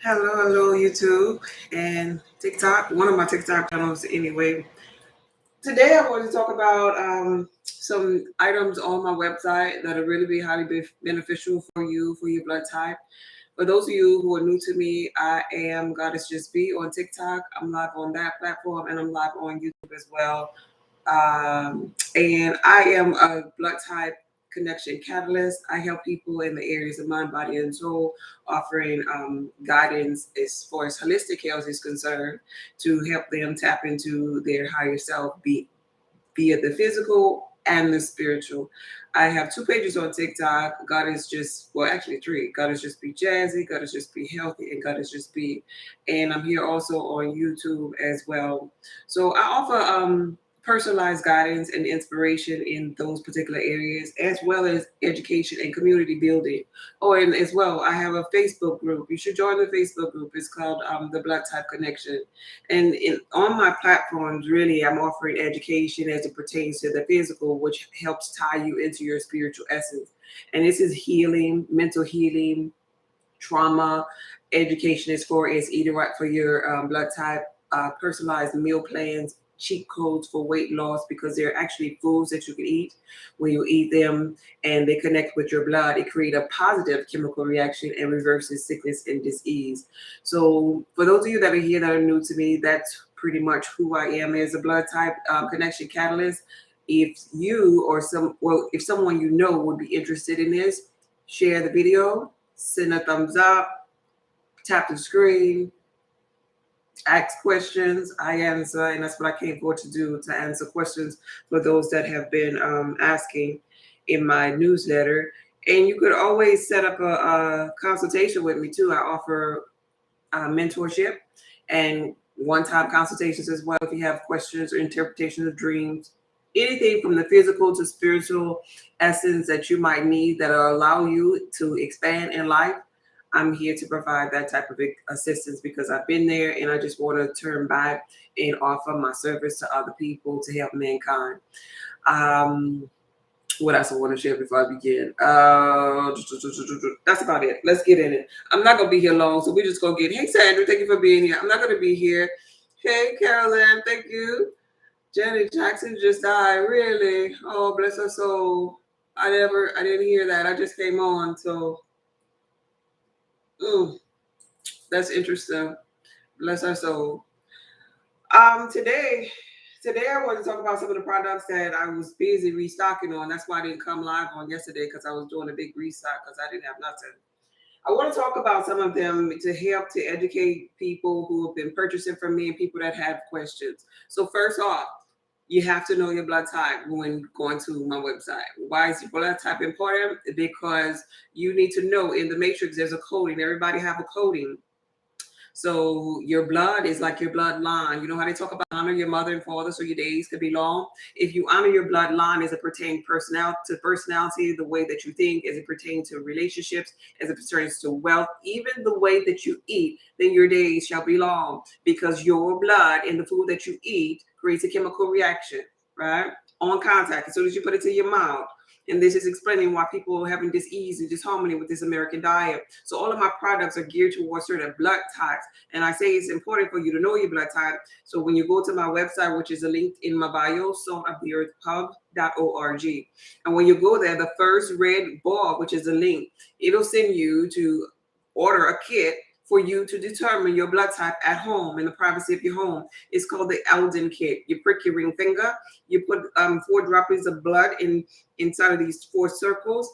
Hello, YouTube and TikTok. One of my TikTok channels, anyway. Today, I want to talk about some items on my website that are really be highly beneficial for you for your blood type. For those of you who are new to me, I am Goddess Just Be on TikTok. I'm live on that platform, and I'm live on YouTube as well. And I am a blood type connection catalyst. I help people in the areas of mind, body, and soul, offering guidance as far as holistic health is concerned to help them tap into their higher self, be it the physical and the spiritual. I have two pages on TikTok. God is just, well, actually three. God is just be jazzy, God is just be healthy, and God is just be. And I'm here also on YouTube as well. So I offer personalized guidance and inspiration in those particular areas, as well as education and community building. Oh, and as well, I have a Facebook group. You should join the Facebook group. It's called the Blood Type Connection. And on my platforms, really, I'm offering education as it pertains to the physical, which helps tie you into your spiritual essence. And this is healing, mental healing, trauma, education as far as eating right for your blood type, personalized meal plans, cheat codes for weight loss, because they're actually foods that you can eat. When you eat them and they connect with your blood, it creates a positive chemical reaction and reverses sickness and disease. So for those of you that are here that are new to me, that's pretty much who I am as a blood type connection catalyst. If you or if someone you know would be interested in this, share the video, send a thumbs up, tap the screen, ask questions. I answer, and that's what I came forward to do, to answer questions for those that have been asking in my newsletter. And you could always set up a consultation with me too. I offer mentorship and one-time consultations as well if you have questions or interpretations of dreams, anything from the physical to spiritual essence that you might need that will allow you to expand in life. I'm here to provide that type of assistance because I've been there, and I just want to turn back and offer my service to other people to help mankind. What else I want to share before I begin? That's about it. Let's get in it. I'm not going to be here long, so we're just going to get, hey, Sandra, thank you for being here. I'm not going to be here. Hey, Carolyn, thank you. Janet Jackson just died. Really? Oh, bless her soul. I didn't hear that. I just came on, so that's interesting. Bless her soul. Today I want to talk about some of the products that I was busy restocking on. That's why I didn't come live on yesterday, because I was doing a big restock because I didn't have nothing. I want to talk about some of them to help to educate people who have been purchasing from me and people that have questions. So first off, you have to know your blood type when going to my website. Why is your blood type important? Because you need to know in the matrix there's a coding. Everybody have a coding. So your blood is like your bloodline. You know how they talk about honor your mother and father so your days could be long? If you honor your bloodline as it pertains personality, the way that you think, as it pertains to relationships, as it pertains to wealth, even the way that you eat, then your days shall be long, because your blood and the food that you eat creates a chemical reaction, right? On contact, as soon as you put it to your mouth. And this is explaining why people are having disease and disharmony with this American diet. So all of my products are geared towards certain blood types. And I say it's important for you to know your blood type. So when you go to my website, which is a link in my bio, saltoftheearthhub.org. And when you go there, the first red bar, which is a link, it'll send you to order a kit for you to determine your blood type at home in the privacy of your home. It's called the Eldon kit. You prick your ring finger, you put 4 droplets of blood inside of these 4 circles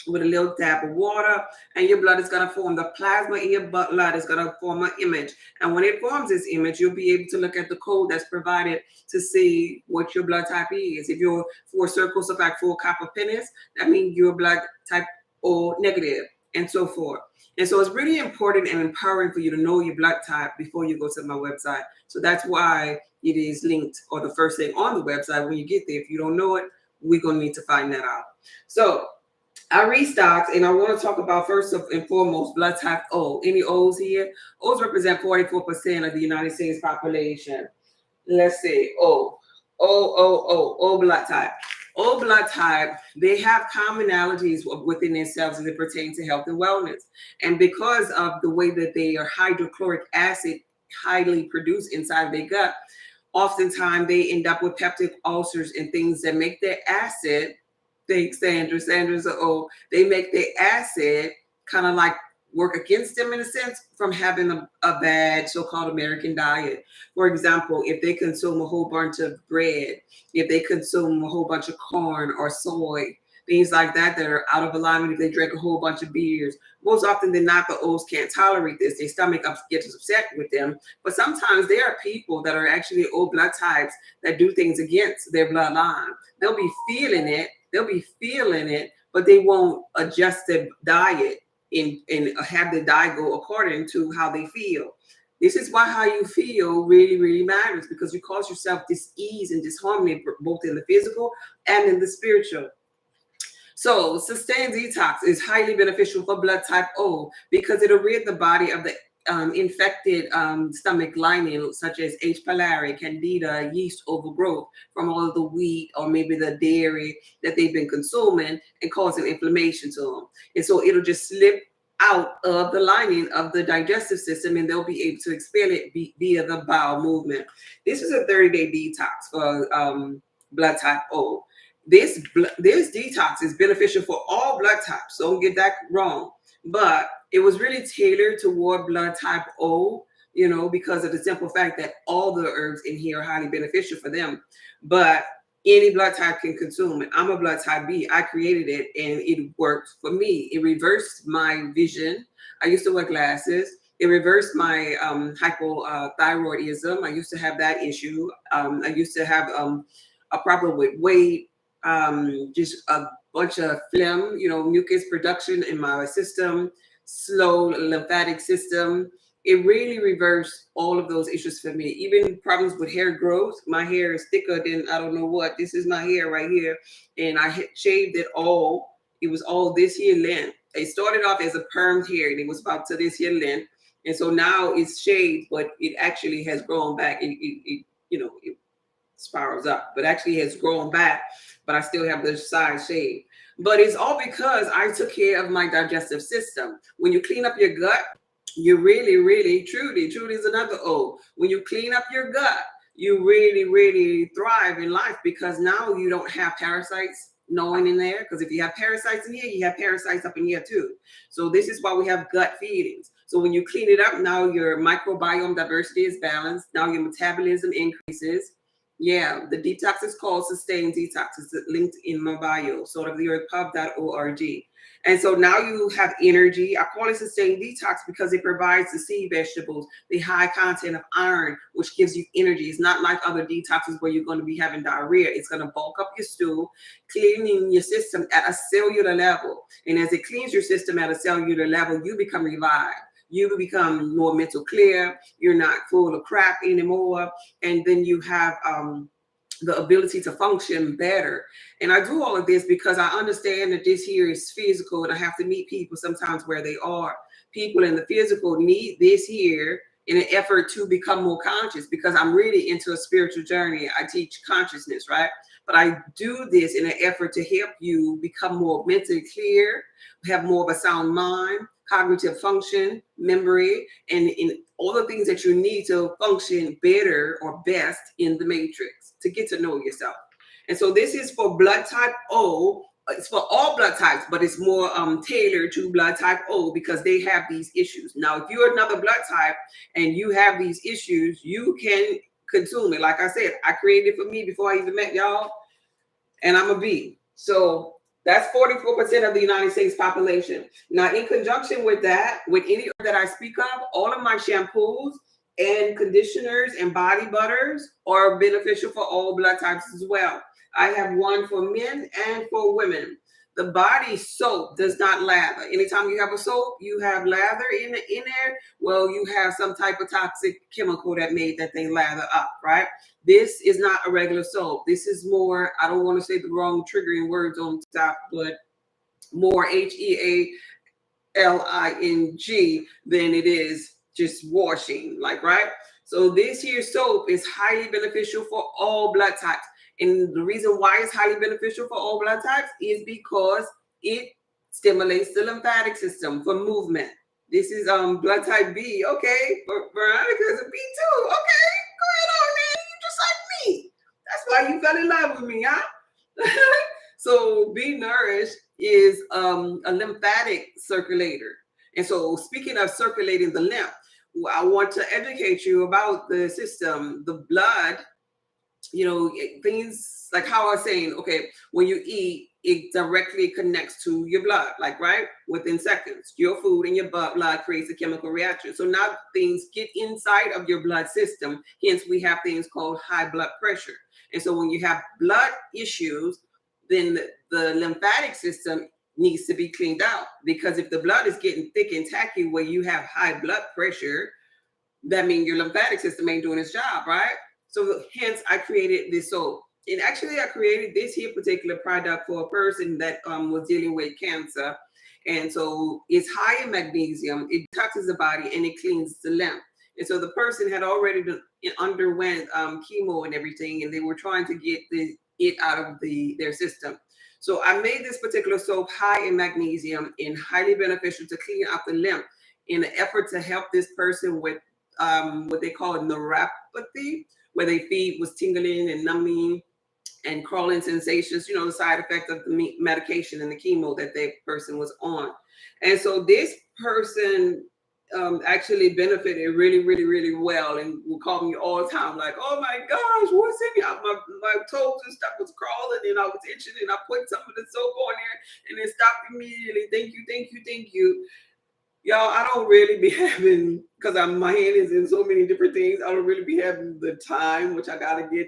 with a little dab of water, and your blood is going to form. The plasma in your blood is going to form an image. And when it forms this image, you'll be able to look at the code that's provided to see what your blood type is. If your 4 circles look like 4 copper pennies, that means your blood type O negative, and so forth. And so it's really important and empowering for you to know your blood type before you go to my website. So that's why it is linked, or the first thing on the website when you get there. If you don't know it, we're going to need to find that out. So I restocked, and I want to talk about first and foremost blood type O. Any O's here? O's represent 44% of the United States population. Let's see. O blood type. All blood type, they have commonalities within themselves as it pertains to health and wellness. And because of the way that they are hydrochloric acid highly produced inside their gut, oftentimes they end up with peptic ulcers and things that make their acid, thanks Sandra, Sandra's a O, they make their acid kind of like work against them in a sense from having a bad so-called American diet. For example, if they consume a whole bunch of bread, if they consume a whole bunch of corn or soy, things like that that are out of alignment, if they drink a whole bunch of beers, most often than not, the O's can't tolerate this. Their stomach gets upset with them. But sometimes there are people that are actually O blood types that do things against their bloodline. They'll be feeling it, but they won't adjust their diet and have the diet go according to how they feel. This is why how you feel really, really matters, because you cause yourself dis-ease and disharmony both in the physical and in the spiritual. So sustained detox is highly beneficial for blood type O because it'll rid the body of the infected stomach lining, such as H. pylori, candida, yeast overgrowth from all of the wheat or maybe the dairy that they've been consuming and causing inflammation to them. And so it'll just slip out of the lining of the digestive system and they'll be able to expel it via the bowel movement. This is a 30-day detox for blood type O. This detox is beneficial for all blood types. Don't get that wrong. But it was really tailored toward blood type O, because of the simple fact that all the herbs in here are highly beneficial for them. But any blood type can consume it. I'm a blood type B. I created it and it worked for me. It reversed my vision. I used to wear glasses. It reversed my hypothyroidism. I used to have that issue. I used to have a problem with weight, just a bunch of phlegm, mucus production in my system, slow lymphatic system. It really reversed all of those issues for me. Even problems with hair growth. My hair is thicker than I don't know what. This is my hair right here. And I shaved it all. It was all this here length. It started off as a permed hair and it was about to this here length. And so now it's shaved, but it actually has grown back. It spirals up, but actually has grown back, but I still have the side shade. But it's all because I took care of my digestive system. When you clean up your gut, you really, really, truly is another O. When you clean up your gut, you really, really thrive in life because now you don't have parasites gnawing in there. Because if you have parasites in here, you have parasites up in here too. So this is why we have gut feelings. So when you clean it up, now your microbiome diversity is balanced. Now your metabolism increases. Yeah, the detox is called Sustained Detox. It's linked in my bio, saltoftheearthpub.org. And so now you have energy. I call it Sustained Detox because it provides the sea vegetables, the high content of iron, which gives you energy. It's not like other detoxes where you're going to be having diarrhea. It's going to bulk up your stool, cleaning your system at a cellular level. And as it cleans your system at a cellular level, you become revived. You become more mental clear. You're not full of crap anymore. And then you have the ability to function better. And I do all of this because I understand that this here is physical and I have to meet people sometimes where they are. People in the physical need this here in an effort to become more conscious because I'm really into a spiritual journey. I teach consciousness, right? But I do this in an effort to help you become more mentally clear, have more of a sound mind, cognitive function, memory, and in all the things that you need to function better or best in the matrix to get to know yourself. And so this is for blood type O. It's for all blood types, but it's more tailored to blood type O because they have these issues. Now, if you're another blood type and you have these issues, you can consume it. Like I said, I created it for me before I even met y'all, and I'm a B. So that's 44% of the United States population. Now, in conjunction with that, with any that I speak of, all of my shampoos and conditioners and body butters are beneficial for all blood types as well. I have one for men and for women. The body soap does not lather. Anytime you have a soap, you have lather in there. Well, you have some type of toxic chemical that made that thing lather up, right? This is not a regular soap. This is more, I don't want to say the wrong triggering words on top, but more HEALING than it is just washing, like, right? So this here soap is highly beneficial for all blood types. And the reason why it's highly beneficial for all blood types is because it stimulates the lymphatic system for movement. This is blood type B. Okay, Veronica's a B too. Okay, go ahead on, man. You just like me. That's why you fell in love with me, huh? So Be Nourished is a lymphatic circulator. And so speaking of circulating the lymph, I want to educate you about the system, the blood, things like how I was saying, okay, when you eat, it directly connects to your blood, like, right? Within seconds, your food and your blood creates a chemical reaction. So now things get inside of your blood system. Hence, we have things called high blood pressure. And so when you have blood issues, then the lymphatic system needs to be cleaned out, because if the blood is getting thick and tacky where you have high blood pressure, that means your lymphatic system ain't doing its job, right? So hence I created this soap. And actually I created this here particular product for a person that was dealing with cancer. And so it's high in magnesium, it detoxes the body, and it cleans the lymph. And so the person had already underwent chemo and everything, and they were trying to get it out of their system. So I made this particular soap high in magnesium and highly beneficial to clean out the lymph in an effort to help this person with what they call neuropathy, where their feet was tingling and numbing and crawling sensations, the side effect of the medication and the chemo that that person was on. And so this person actually benefited really, really, really well, and will call me all the time, like, oh my gosh, what's in here? My toes and stuff was crawling and I was itching, and I put some of the soap on there and it stopped immediately. Thank you, thank you, thank you. Y'all, I don't really be having, because my hand is in so many different things, I don't really be having the time, which I got to get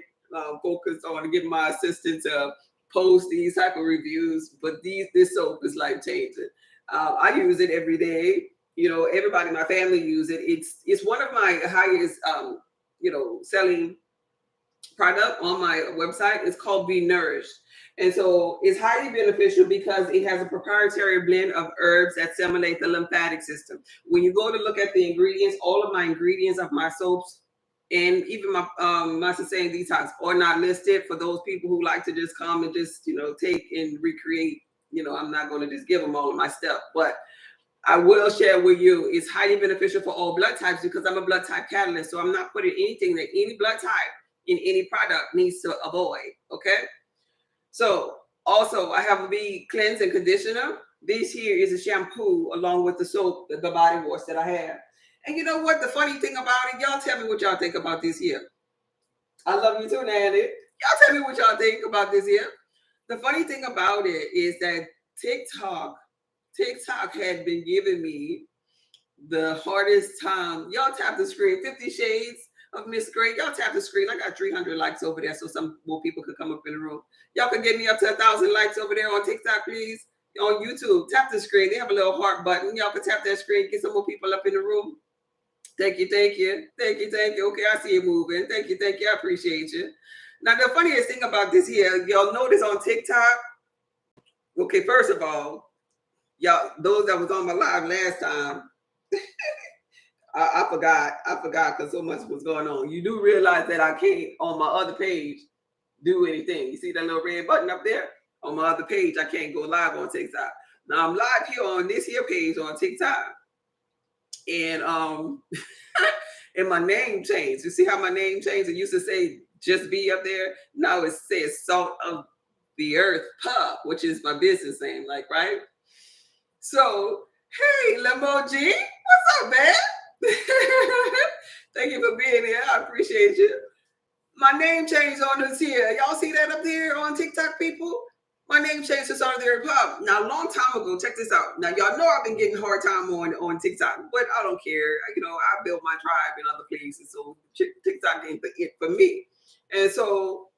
focused on to get my assistant to post these type of reviews. But this soap is life changing. I use it every day. Everybody in my family use it. It's one of my highest, selling product on my website. It's called Be Nourished. And so it's highly beneficial because it has a proprietary blend of herbs that stimulate the lymphatic system. When you go to look at the ingredients, all of my ingredients of my soaps and even my Master Saying Detox are not listed for those people who like to just come and just, take and recreate. I'm not going to just give them all of my stuff, but I will share with you it's highly beneficial for all blood types because I'm a blood type catalyst. So I'm not putting anything that any blood type in any product needs to avoid. Okay. So also I have a bee cleanse and conditioner. This here is a shampoo along with the soap, the body wash that I have. And you know what? The funny thing about it, y'all tell me what y'all think about this here. I love you too, Nanny. Y'all tell me what y'all think about this here. The funny thing about it is that TikTok had been giving me the hardest time. Y'all tap the screen, 50 Shades of Miss Gray. Y'all tap the screen. I got 300 likes over there, so some more people could come up in the room. Y'all can get me up to 1,000 likes over there on TikTok, please. On YouTube, tap the screen. They have a little heart button. Y'all can tap that screen, get some more people up in the room. Thank you, thank you, thank you, thank you. Okay, I see it moving. Thank you, I appreciate you. Now, the funniest thing about this here, y'all notice on TikTok. Okay, first of all, y'all, those that was on my live last time, I forgot because so much was going on. You do realize that I can't on my other page do anything. You see that little red button up there? On my other page, I can't go live on TikTok. Now I'm live here on this here page on TikTok. And and my name changed. You see how my name changed? It used to say just be up there. Now it says Salt of the Earth Pub, which is my business name, like, right? So, hey, Limbo G, what's up, man? Thank you for being here. I appreciate you. My name changed on this here. Y'all see that up there on TikTok, people? My name changed to Salt of the Earth Pub. Now, a long time ago, check this out. Now, y'all know I've been getting a hard time on TikTok, but I don't care. I built my tribe in other places, so TikTok ain't it for me. And so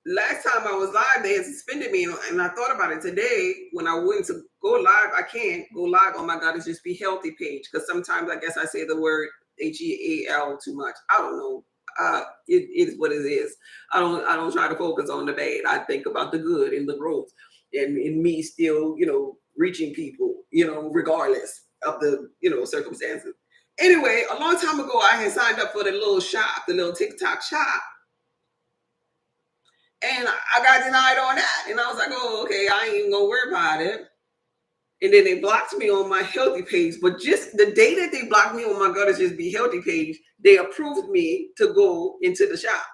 last time I was live, they had suspended me, and I thought about it today when I went to go live. I can't go live on my Goddess Just Be Healthy page because sometimes I guess I say the word HEAL too much. I don't know. It is what it is. I don't try to focus on the bad. I think about the good and the growth, and in me still, reaching people, regardless of the, circumstances. Anyway, a long time ago, I had signed up for the little shop, the little TikTok shop. And I got denied on that. And I was like, oh, okay, I ain't even gonna worry about it. And then they blocked me on my healthy page. But just the day that they blocked me on my Gotta Just Be Healthy page, they approved me to go into the shop.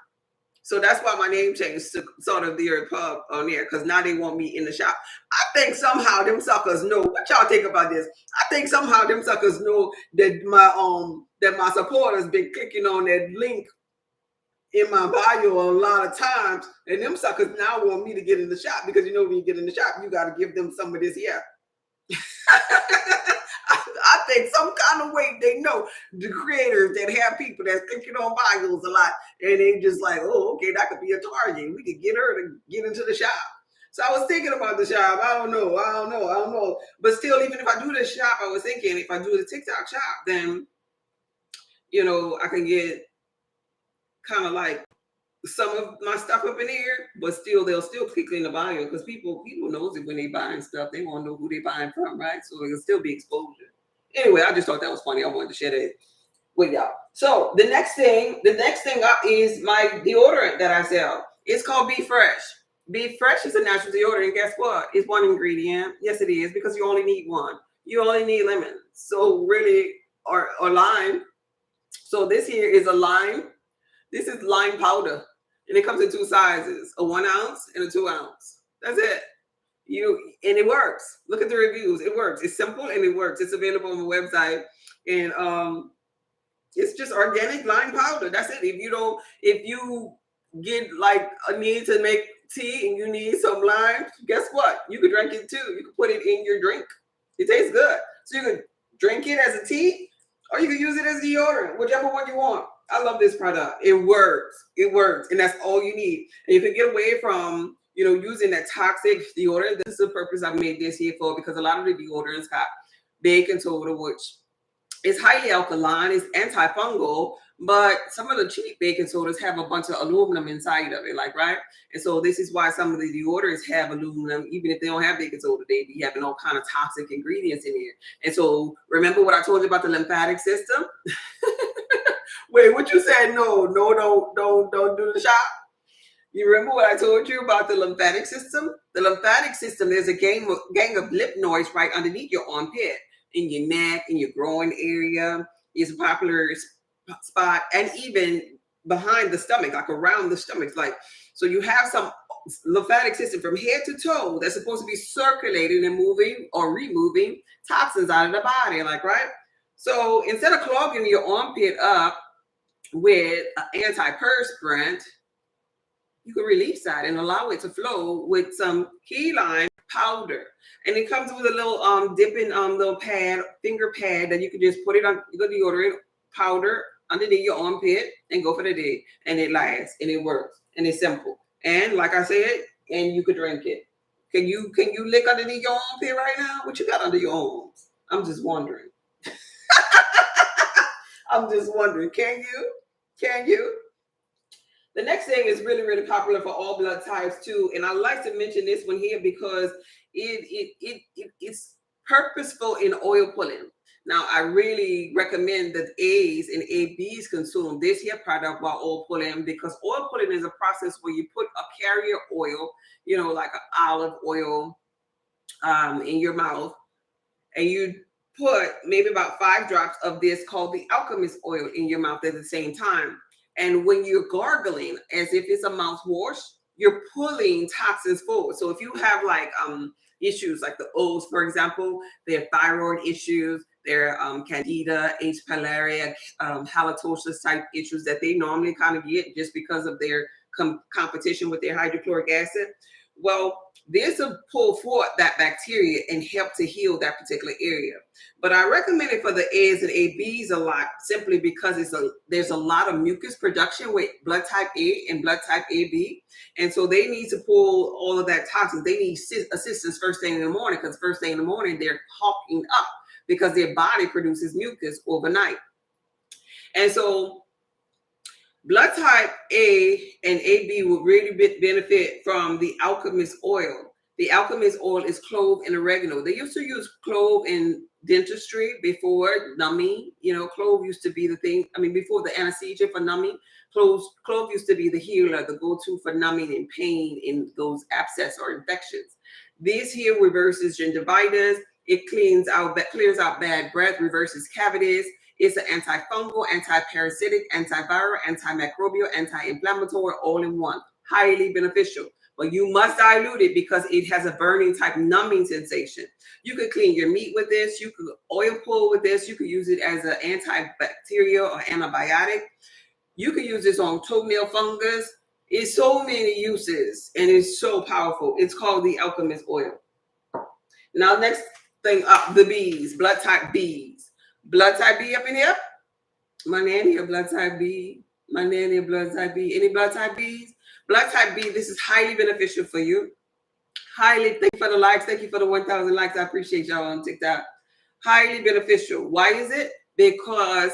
So that's why my name changed to sort of the Earth Pub on there, because now they want me in the shop. I think somehow them suckers know. What y'all think about this? I think somehow them suckers know that my supporters been clicking on that link in my bio a lot of times, and them suckers now want me to get in the shop, because you know when you get in the shop, you got to give them some of this here. I think some kind of way they know the creators that have people that's clicking on bios a lot, and they just like, oh, okay, that could be a target. We could get her to get into the shop. So I was thinking about the shop. I don't know. But still, even if I do the shop, I was thinking if I do the TikTok shop, then I can get kind of like some of my stuff up in here, but still they'll still click in the bio, because people knows it when they buying stuff. They want to know who they buying from, right? So it'll still be exposure. Anyway, I just thought that was funny. I wanted to share that with y'all. So the next thing up is my deodorant that I sell. It's called Be Fresh. Be Fresh is a natural deodorant. And guess what? It's one ingredient. Yes, it is, because you only need one. You only need lemon. So really, or lime. So this here is a lime. This is lime powder. And it comes in 2 sizes, a 1 ounce and a 2 ounce. That's it. And it works. Look at the reviews. It works. It's simple and it works. It's available on the website. And it's just organic lime powder. That's it. If you get like a need to make tea and you need some lime, guess what? You could drink it too. You could put it in your drink. It tastes good. So you could drink it as a tea, or you could use it as deodorant, whichever one you want. I love this product. It works. And that's all you need. And you can get away from, using that toxic deodorant. This is the purpose I made this here for, because a lot of the deodorants got baking soda, which is highly alkaline, it's antifungal, but some of the cheap baking sodas have a bunch of aluminum inside of it, right? And so this is why some of the deodorants have aluminum. Even if they don't have baking soda, they be having all kind of toxic ingredients in here. And so remember what I told you about the lymphatic system? Wait, what you said? No, don't do the shop. You remember what I told you about the lymphatic system? The lymphatic system, there's a gang of lymph nodes right underneath your armpit, in your neck, in your groin area. Is a popular spot, and even behind the stomach, like around the stomach. So you have some lymphatic system from head to toe that's supposed to be circulating and moving or removing toxins out of the body, right? So instead of clogging your armpit up with an antiperspirant, you can release that and allow it to flow with some key lime powder. And it comes with a little dipping little finger pad that you can just put it on the deodorant powder underneath your armpit and go for the day. And it lasts and it works and it's simple. And like I said, and you could drink it. Can you lick underneath your armpit right now? What you got under your arms? I'm just wondering. I'm just wondering. Can you? The next thing is really, really popular for all blood types too. And I like to mention this one here because it's purposeful in oil pulling. Now, I really recommend that A's and ABs consume this here product while oil pulling, because oil pulling is a process where you put a carrier oil, like an olive oil in your mouth, and you put maybe about 5 drops of this called the alchemist oil in your mouth at the same time. And when you're gargling, as if it's a mouthwash, you're pulling toxins forward. So if you have issues like the O's, for example, their thyroid issues, their candida, H. pylori, halitosis type issues that they normally kind of get just because of their competition with their hydrochloric acid. Well, this will pull forth that bacteria and help to heal that particular area. But I recommend it for the A's and ABs a lot, simply because there's a lot of mucus production with blood type A and blood type AB. And so they need to pull all of that toxins. They need assistance first thing in the morning, because first thing in the morning, they're hawking up because their body produces mucus overnight. And so blood type A and AB will really benefit from the alchemist oil. The alchemist oil is clove and oregano. They used to use clove in dentistry before numbing. You know, clove used to be the thing. I mean, before the anesthesia for numbing, clove used to be the healer, the go-to for numbing and pain in those abscess or infections. This here reverses gingivitis. It clears out bad breath, reverses cavities. It's an antifungal, anti-parasitic, antiviral, antimicrobial, anti-inflammatory, all in one. Highly beneficial. But you must dilute it because it has a burning type numbing sensation. You could clean your meat with this. You could oil pull with this. You could use it as an antibacterial or antibiotic. You could use this on toenail fungus. It's so many uses and it's so powerful. It's called the alchemist oil. Now, next thing up, the bees, blood type Bs. Blood type B up in here? My nanny a blood type B. My nanny a blood type B. Any blood type Bs? Blood type B, this is highly beneficial for you. Highly, thank you for the likes. Thank you for the 1,000 likes. I appreciate y'all on TikTok. Highly beneficial. Why is it? Because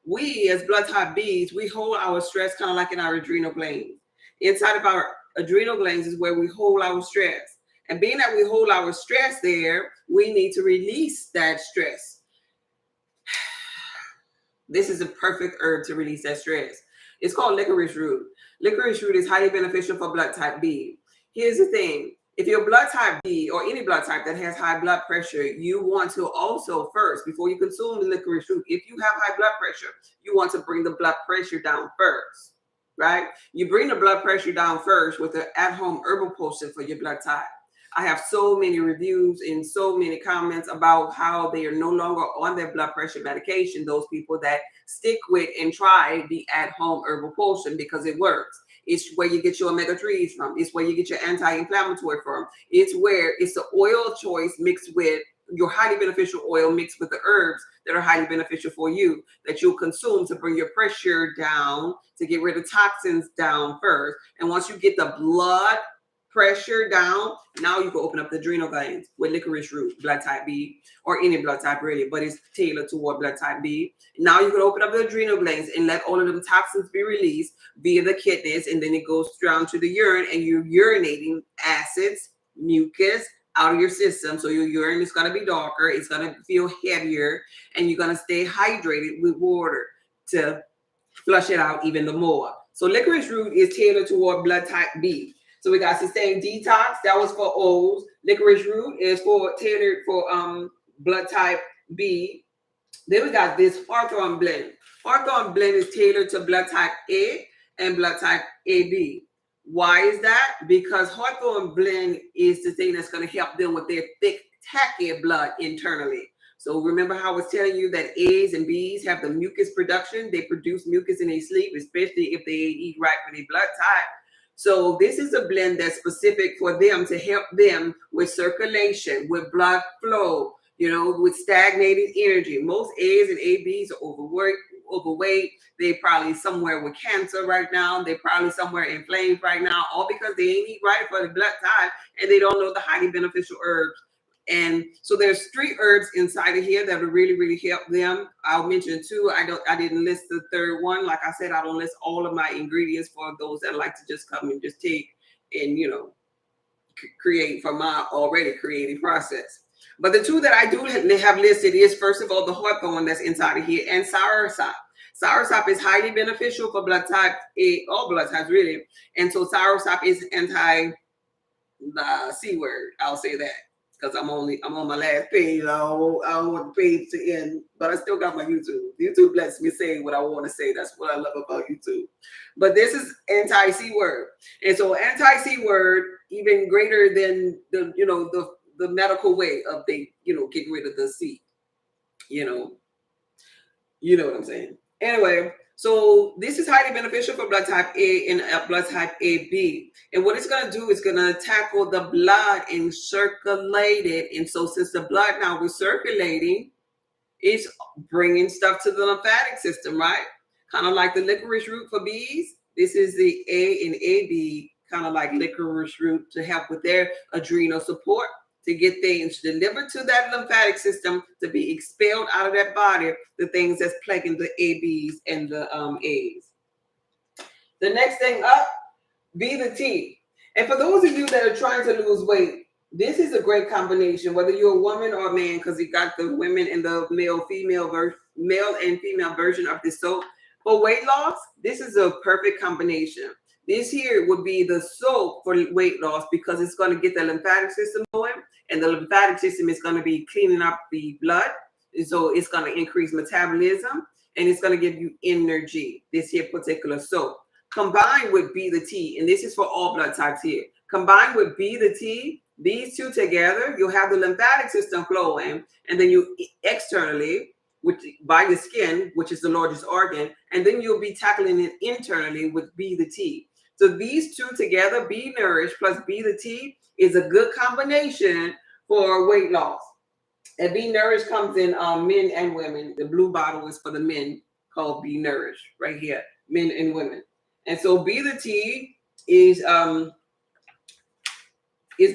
we as blood type Bs, we hold our stress kind of like in our adrenal glands. Inside of our adrenal glands is where we hold our stress. And being that we hold our stress there, we need to release that stress. This is a perfect herb to release that stress. It's called licorice root. Licorice root is highly beneficial for blood type B. Here's the thing. If you're blood type B or any blood type that has high blood pressure, you want to also first, before you consume the licorice root, if you have high blood pressure, you want to bring the blood pressure down first, right? You bring the blood pressure down first with an at-home herbal potion for your blood type. I have so many reviews and so many comments about how they are no longer on their blood pressure medication, those people that stick with and try the at-home herbal potion because it works. It's where you get your omega-3s from. It's where you get your anti-inflammatory from. It's the oil choice mixed with your highly beneficial oil mixed with the herbs that are highly beneficial for you that you'll consume to bring your pressure down, to get rid of toxins down first. And once you get the blood pressure down, now you can open up the adrenal glands with licorice root, blood type B, or any blood type really, but it's tailored toward blood type B. Now you can open up the adrenal glands and let all of them toxins be released via the kidneys, and then it goes down to the urine, and you're urinating acids, mucus out of your system. So your urine is going to be darker, it's going to feel heavier, and you're going to stay hydrated with water to flush it out even the more. So licorice root is tailored toward blood type B. So we got sustained detox. That was for O's. Licorice root is tailored for blood type B. Then we got this Hawthorne blend. Hawthorne blend is tailored to blood type A and blood type AB. Why is that? Because Hawthorne blend is the thing that's going to help them with their thick, tacky blood internally. So remember how I was telling you that A's and B's have the mucus production. They produce mucus in their sleep, especially if they eat right for their blood type. So this is a blend that's specific for them to help them with circulation, with blood flow, with stagnated energy. Most A's and ABs are overweight. They probably somewhere with cancer right now. They're probably somewhere inflamed right now, all because they ain't eat right for the blood type and they don't know the highly beneficial herbs. And so there's 3 herbs inside of here that will really, really help them. I'll mention 2. I didn't list the third one. Like I said, I don't list all of my ingredients for those that like to just come and just take and, create from my already created process. But the 2 that I do have listed is, first of all, the hawthorn that's inside of here, and soursop. Soursop is highly beneficial for blood type A, all blood types really. And so soursop is the C word. I'll say that, because I'm on my last page. I don't want the page to end, but I still got my YouTube. YouTube lets me say what I want to say. That's what I love about YouTube. But this is anti-C word. And so anti-C word, even greater than the medical way of getting rid of the C. You know what I'm saying. Anyway, so this is highly beneficial for blood type A and blood type AB. And what it's going to do is going to tackle the blood and circulate it. And so since the blood now is circulating, it's bringing stuff to the lymphatic system, right? Kind of like the licorice root for bees. This is the A and AB, kind of like licorice root, to help with their adrenal support, to get things delivered to that lymphatic system to be expelled out of that body, the things that's plaguing the ABs and the A's. The next thing up, be the T. And for those of you that are trying to lose weight, This is a great combination, whether you're a woman or a man, because you got the women and the male and female version of this soap. For weight loss, this is a perfect combination. This here would be the soap for weight loss because it's going to get the lymphatic system going, and the lymphatic system is going to be cleaning up the blood, and so it's going to increase metabolism and it's going to give you energy. This here particular soap, combined with Be the Tea, and this is for all blood types here. Combined with Be the Tea, these two together, you'll have the lymphatic system flowing, and then you externally, which by your skin, which is the largest organ, and then you'll be tackling it internally with Be the Tea. So these two together, Be Nourished plus Be the Tea, is a good combination for weight loss. And Be Nourished comes in men and women. The blue bottle is for the men, called Be Nourished, right here, men and women. And so Be the Tea is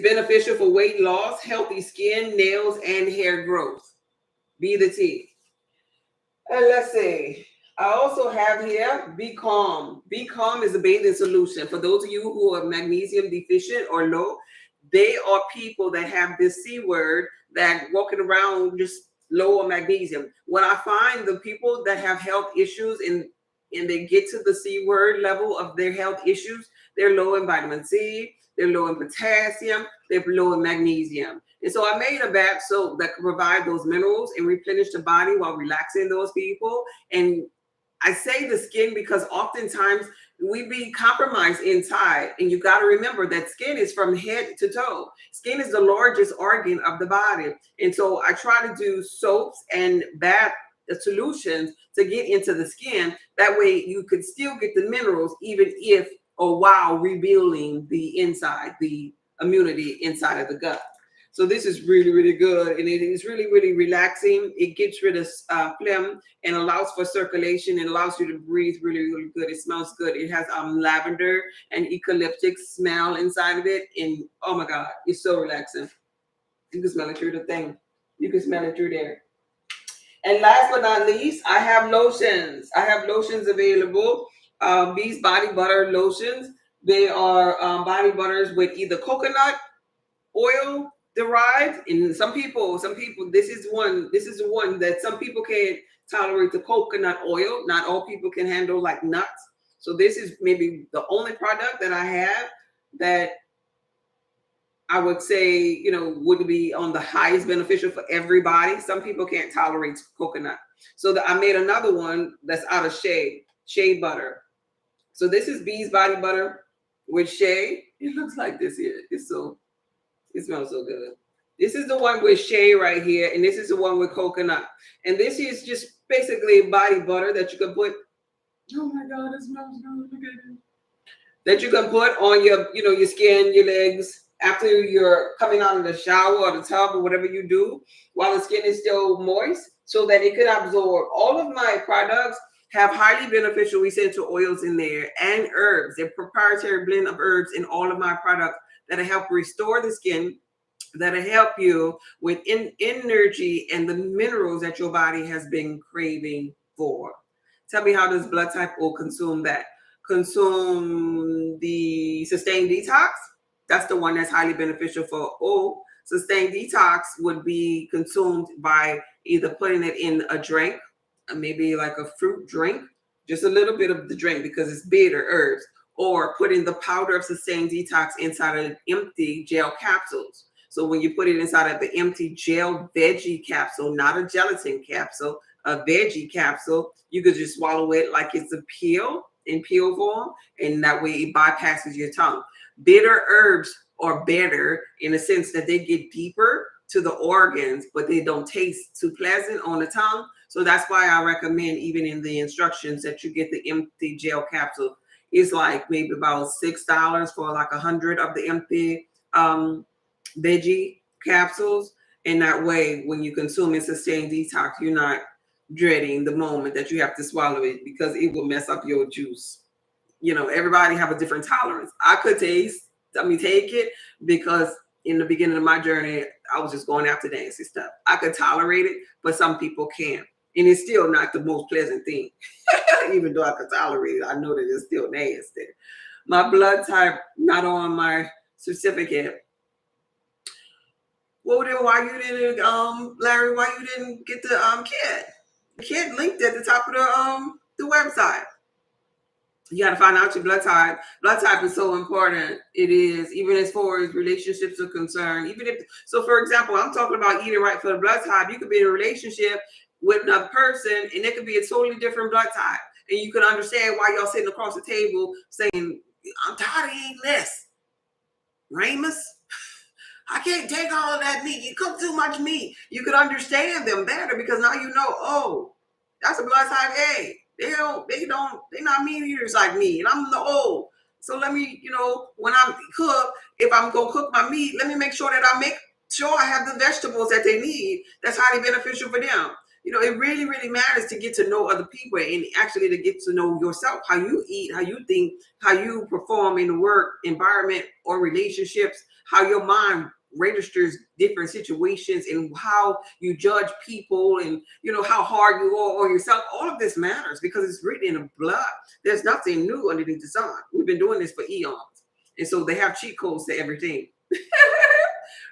beneficial for weight loss, healthy skin, nails, and hair growth. Be the Tea. And let's see. I also have here Be Calm. Be Calm is a bathing solution. For those of you who are magnesium deficient or low, they are people that have this C word that walking around just low on magnesium. When I find the people that have health issues and they get to the C word level of their health issues, they're low in vitamin C, they're low in potassium, they're low in magnesium. And so I made a bath soap that can provide those minerals and replenish the body while relaxing those people. And I say the skin because oftentimes we be compromised inside. And you got to remember that skin is from head to toe. Skin is the largest organ of the body. And so I try to do soaps and bath solutions to get into the skin. That way you could still get the minerals even if or while rebuilding the inside, the immunity inside of the gut. So this is really, really good. And it is really, really relaxing. It gets rid of phlegm and allows for circulation and allows you to breathe really, really good. It smells good. It has lavender and eucalyptic smell inside of it. And oh my God, it's so relaxing. You can smell it through the thing. You can smell it through there. And last but not least, I have lotions. I have lotions available. These body butter lotions. They are body butters with either coconut oil derived, and some people this is the one that some people can't tolerate the coconut oil. Not all people can handle like nuts. So this is maybe the only product that I have that I would say, would be on the highest beneficial for everybody. Some people can't tolerate coconut. So I made another one that's out of shea butter. So this is Bee's body butter with shea. It looks like this here. It smells so good. This is the one with shea right here, and this is the one with coconut. And this is just basically body butter that you can put. Oh my God, it smells good. Look at it. That you can put on your skin, your legs, after you're coming out of the shower or the tub or whatever you do, while the skin is still moist, so that it can absorb. All of my products have highly beneficial essential oils in there and herbs. They're proprietary blend of herbs in all of my products that help restore the skin, that help you with energy and the minerals that your body has been craving for. Tell me, how does blood type O consume that? Consume the sustained detox. That's the one that's highly beneficial for O. Sustained detox would be consumed by either putting it in a drink, maybe like a fruit drink, just a little bit of the drink because it's bitter herbs, or putting the powder of sustained detox inside of empty gel capsules. So when you put it inside of the empty gel veggie capsule, not a gelatin capsule, a veggie capsule, you could just swallow it like it's a peel in peel form, and that way it bypasses your tongue. Bitter herbs are better in the sense that they get deeper to the organs, but they don't taste too pleasant on the tongue. So that's why I recommend, even in the instructions, that you get the empty gel capsule. It's like maybe about $6 for like 100 of the empty veggie capsules. And that way, when you consume a sustained detox, you're not dreading the moment that you have to swallow it because it will mess up your juice. Everybody have a different tolerance. I could take it because in the beginning of my journey, I was just going after nasty stuff. I could tolerate it, but some people can't. And it's still not the most pleasant thing. Even though I could tolerate it, I know that it's still nasty. My blood type, not on my certificate. Well, then why you didn't, Larry? Why you didn't get the kit? The kit linked at the top of the website. You got to find out your blood type. Blood type is so important. It is, even as far as relationships are concerned. Even if, so for example, I'm talking about eating right for the blood type. You could be in a relationship with another person, and it could be a totally different blood type, and you can understand why y'all sitting across the table saying, "I'm tired of eating this, Ramus. I can't take all of that meat. You cook too much meat." You could understand them better because now you know, oh, that's a blood type A. They're not meat eaters like me. And I'm the O. So let me, when I cook, if I'm gonna cook my meat, let me make sure that I make sure I have the vegetables that they need. That's highly beneficial for them. It really, really matters to get to know other people and actually to get to know yourself, how you eat, how you think, how you perform in the work environment or relationships, how your mind registers different situations and how you judge people and how hard you are on yourself. All of this matters because it's written in the blood. There's nothing new underneath the sun. We've been doing this for eons, and so they have cheat codes to everything.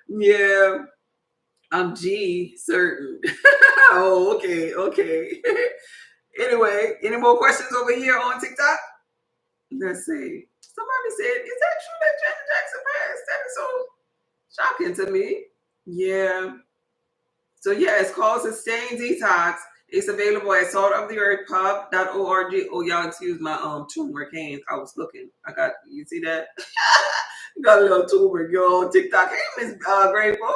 Yeah, I'm G certain. Oh, okay. Anyway, any more questions over here on TikTok? Let's see. Somebody said, "Is that true that Janet Jackson passed?" That is so shocking to me. Yeah. So yeah, it's called Sustain Detox. It's available at saltoftheearthpub.org. Oh, y'all excuse my turmeric hands. I was looking. You see that? Got a little turmeric. You're on TikTok. Hey, Miss Grateful.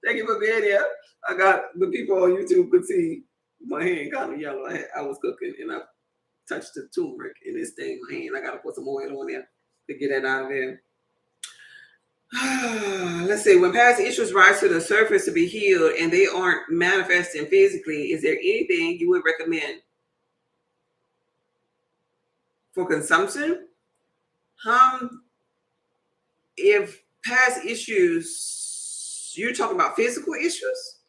Thank you for being here. I got the people on YouTube could see my hand kind of yellow. I was cooking and I touched the turmeric and it stained my hand. I gotta put some oil on there to get that out of there. Let's see. When past issues rise to the surface to be healed and they aren't manifesting physically, is there anything you would recommend for consumption? If past issues, you're talking about physical issues,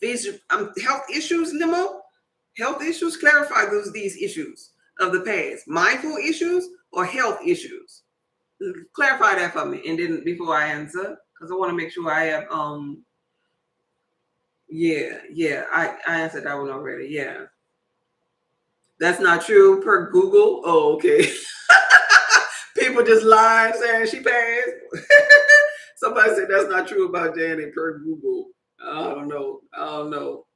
health issues, Limo, health issues. Clarify these issues of the past, mindful issues or health issues. Clarify that for me, and then before I answer, because I want to make sure I have I answered that one already. Yeah, that's not true per Google. Oh, okay. People just lied saying she passed. Somebody said that's not true about Janet per Google. I don't know.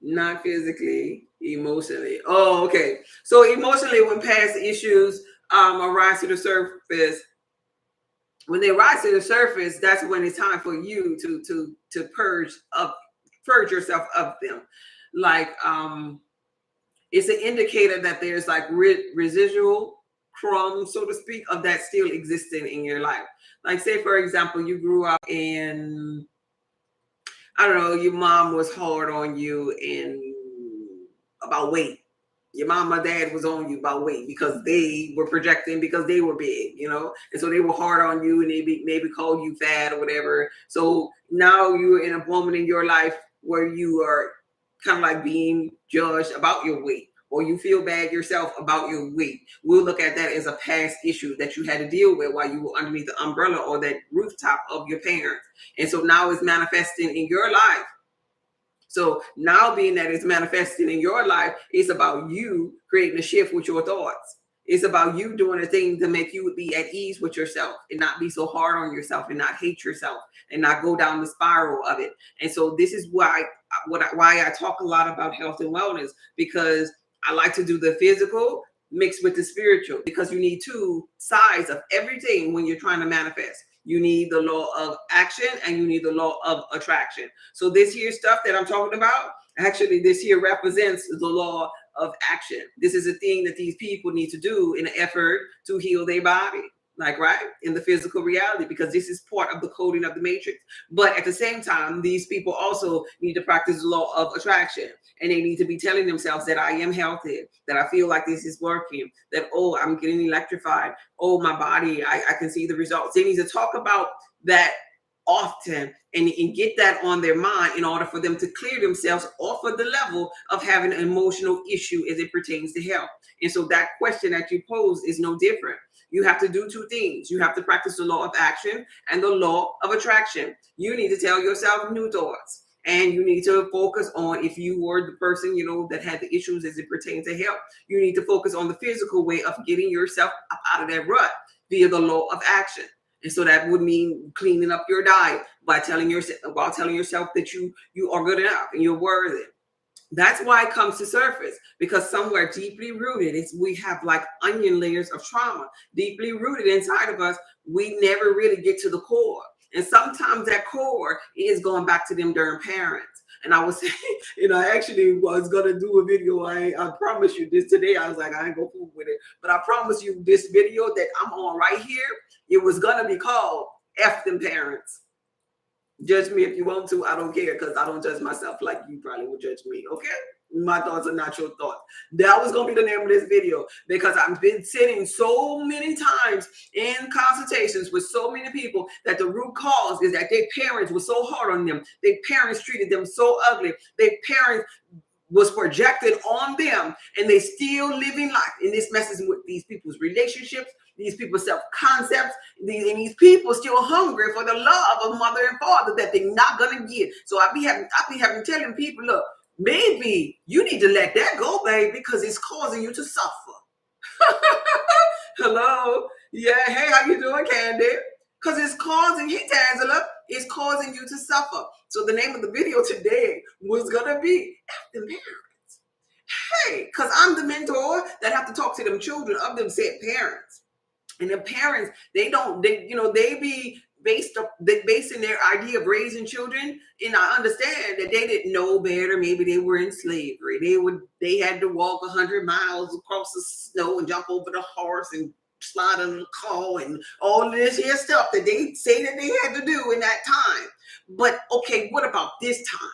Not physically, emotionally. Oh, okay. So emotionally, when past issues arise to the surface, when they rise to the surface, that's when it's time for you to purge yourself of them. Like it's an indicator that there's like residual crumbs, so to speak, of that still existing in your life. Like say, for example, you grew up in, I don't know, your mom was hard on you about weight. Your mom or dad was on you about weight because they were projecting because they were big, and so they were hard on you and they maybe called you fat or whatever. So now you're in a moment in your life where you are kind of like being judged about your weight, or you feel bad yourself about your weight. We'll look at that as a past issue that you had to deal with while you were underneath the umbrella or that rooftop of your parents. And so now it's manifesting in your life. So now being that it's manifesting in your life, it's about you creating a shift with your thoughts. It's about you doing a thing to make you be at ease with yourself and not be so hard on yourself and not hate yourself and not go down the spiral of it. And so this is why I talk a lot about health and wellness, because I like to do the physical mixed with the spiritual, because you need two sides of everything when you're trying to manifest. You need the law of action and you need the law of attraction. So this here stuff that I'm talking about, actually this here represents the law of action. This is a thing that these people need to do in an effort to heal their body, like, right, in the physical reality, because this is part of the coding of the matrix. But at the same time, these people also need to practice the law of attraction, and they need to be telling themselves that I am healthy, that I feel like this is working, that, oh, I'm getting electrified, oh, my body, I can see the results. They need to talk about that often and get that on their mind in order for them to clear themselves off of the level of having an emotional issue as it pertains to health. And so that question that you pose is no different. You have to do two things. You have to practice the law of action and the law of attraction. You need to tell yourself new thoughts. And you need to focus on, if you were the person, that had the issues as it pertains to health, you need to focus on the physical way of getting yourself up out of that rut via the law of action. And so that would mean cleaning up your diet by telling yourself that you are good enough and you're worthy. That's why it comes to surface, because somewhere deeply rooted, we have like onion layers of trauma deeply rooted inside of us. We never really get to the core. And sometimes that core is going back to them during parents. And I was saying, I actually was going to do a video. I promise you this today. I was like, I ain't going to fool with it. But I promise you this video that I'm on right here, it was going to be called F Them Parents. Judge me if you want to. I don't care, because I don't judge myself like you probably would judge me. Okay? My thoughts are not your thoughts. That was going to be the name of this video, because I've been sitting so many times in consultations with so many people that the root cause is that their parents were so hard on them. Their parents treated them so ugly. Their parents was projected on them, and they still living life. And this messes with these people's relationships, these people's self-concepts, and these people still hungry for the love of mother and father that they're not gonna get. So I be having telling people, look, maybe you need to let that go, baby, because it's causing you to suffer. Hello, yeah, hey, how you doing, Candy? Because it's causing, Tangela, it's causing you to suffer. So the name of the video today was gonna be F Them Parents. Hey, because I'm the mentor that have to talk to them children of them said parents. And the parents, they be basing their idea of raising children. And I understand that they didn't know better. Maybe they were in slavery. They had to walk 100 miles across the snow and jump over the horse and slide on the car and all this here stuff that they say that they had to do in that time. But okay, what about this time?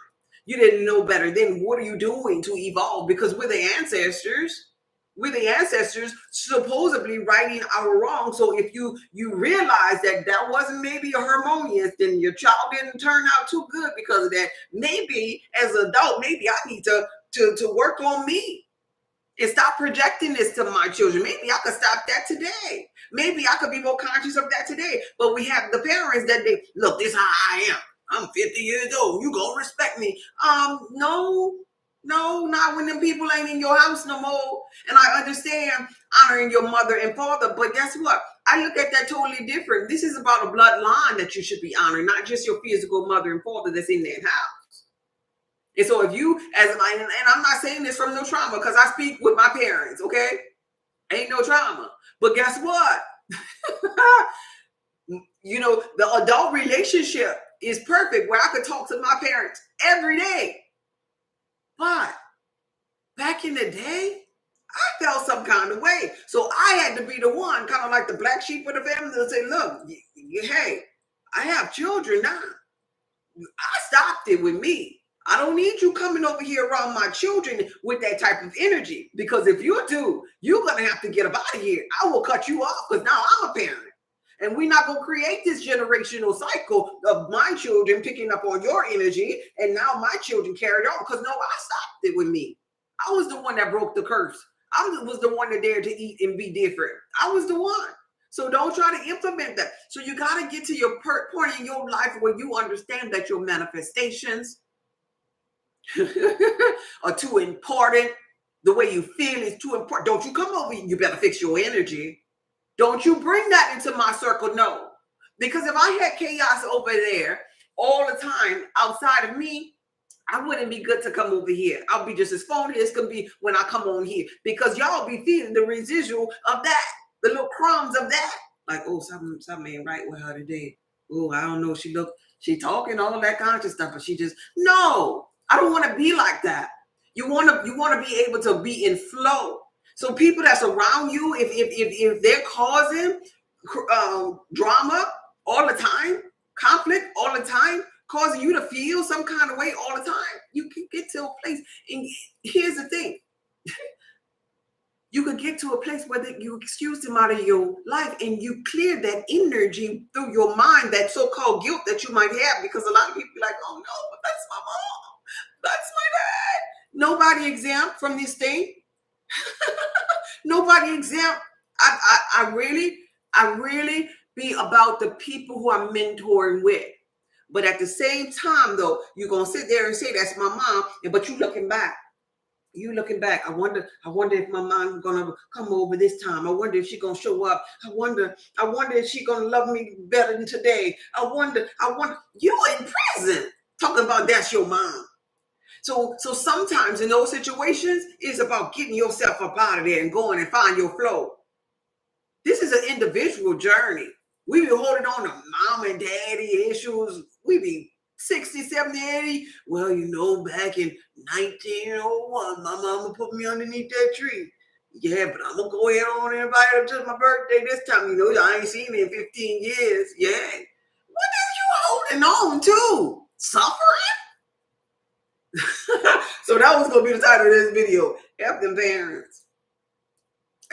You didn't know better. Then what are you doing to evolve? Because we're the ancestors. We're the ancestors supposedly righting our wrong. So if you realize that wasn't maybe a harmonious, then your child didn't turn out too good because of that. Maybe as an adult, maybe I need to work on me and stop projecting this to my children. Maybe I could stop that today. Maybe I could be more conscious of that today. But we have the parents that they look, this is how I am. I'm 50 years old. You gonna respect me? No, not when them people ain't in your house no more. And I understand honoring your mother and father, but guess what? I look at that totally different. This is about a bloodline that you should be honoring, not just your physical mother and father that's in that house. And so if you, and I'm not saying this from no trauma, because I speak with my parents, okay? Ain't no trauma. But guess what? The adult relationship is perfect, where I could talk to my parents every day. But back in the day, I felt some kind of way. So I had to be the one, kind of like the black sheep of the family, to say, look, hey, I have children now. I stopped it with me. I don't need you coming over here around my children with that type of energy, because if you do, you're going to have to get up out of here. I will cut you off, because now I'm a parent. And we're not going to create this generational cycle of my children picking up on your energy, and now my children carried on, because no, I stopped it with me. I was the one that broke the curse. I was the one that dared to eat and be different. I was the one. So don't try to implement that. So you got to get to your point in your life where you understand that your manifestations are too important. The way you feel is too important. Don't you come over here. You better fix your energy. Don't you bring that into my circle. No. Because if I had chaos over there all the time outside of me, I wouldn't be good to come over here. I'll be just as phony as can be when I come on here, because y'all be feeling the residual of that, the little crumbs of that. Like, oh, something ain't right with her today. Oh, I don't know. She talking all that conscious stuff, but she just, no, I don't want to be like that. You want to be able to be in flow. So people that's around you, if they're causing drama all the time, conflict all the time, causing you to feel some kind of way all the time, you can get to a place. And here's the thing. You could get to a place where you excuse them out of your life and you clear that energy through your mind, that so-called guilt that you might have, because a lot of people be like, oh no, but that's my mom. That's my dad. Nobody exempt from this thing. Nobody exempt. I really be about the people who I'm mentoring with. But at the same time, though, you're gonna sit there and say that's my mom, but you looking back. You looking back. I wonder if my mom's gonna come over this time. I wonder if she's gonna show up. I wonder if she's gonna love me better than today. I wonder. You in prison talking about that's your mom. So sometimes in those situations, it's about getting yourself up out of there and going and find your flow. This is an individual journey. We be holding on to mom and daddy issues. We be 60, 70, 80. Well, back in 1901, my mama put me underneath that tree. Yeah, but I'm going to go ahead on and invite her to my birthday this time. I ain't seen her in 15 years. Yeah. What are you holding on to? Suffering? So that was going to be the title of this video. F them parents.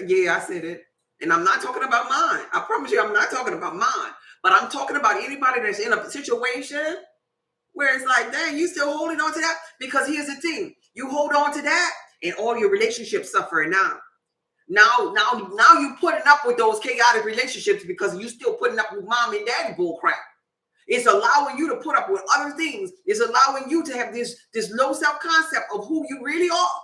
Yeah, I said it. And I'm not talking about mine. I promise you I'm not talking about mine. But I'm talking about anybody that's in a situation where it's like, dang, you still holding on to that? Because here's the thing. You hold on to that and all your relationships suffering now. Now you putting up with those chaotic relationships because you still putting up with mom and daddy bull crap. It's allowing you to put up with other things. It's allowing you to have this low self-concept of who you really are.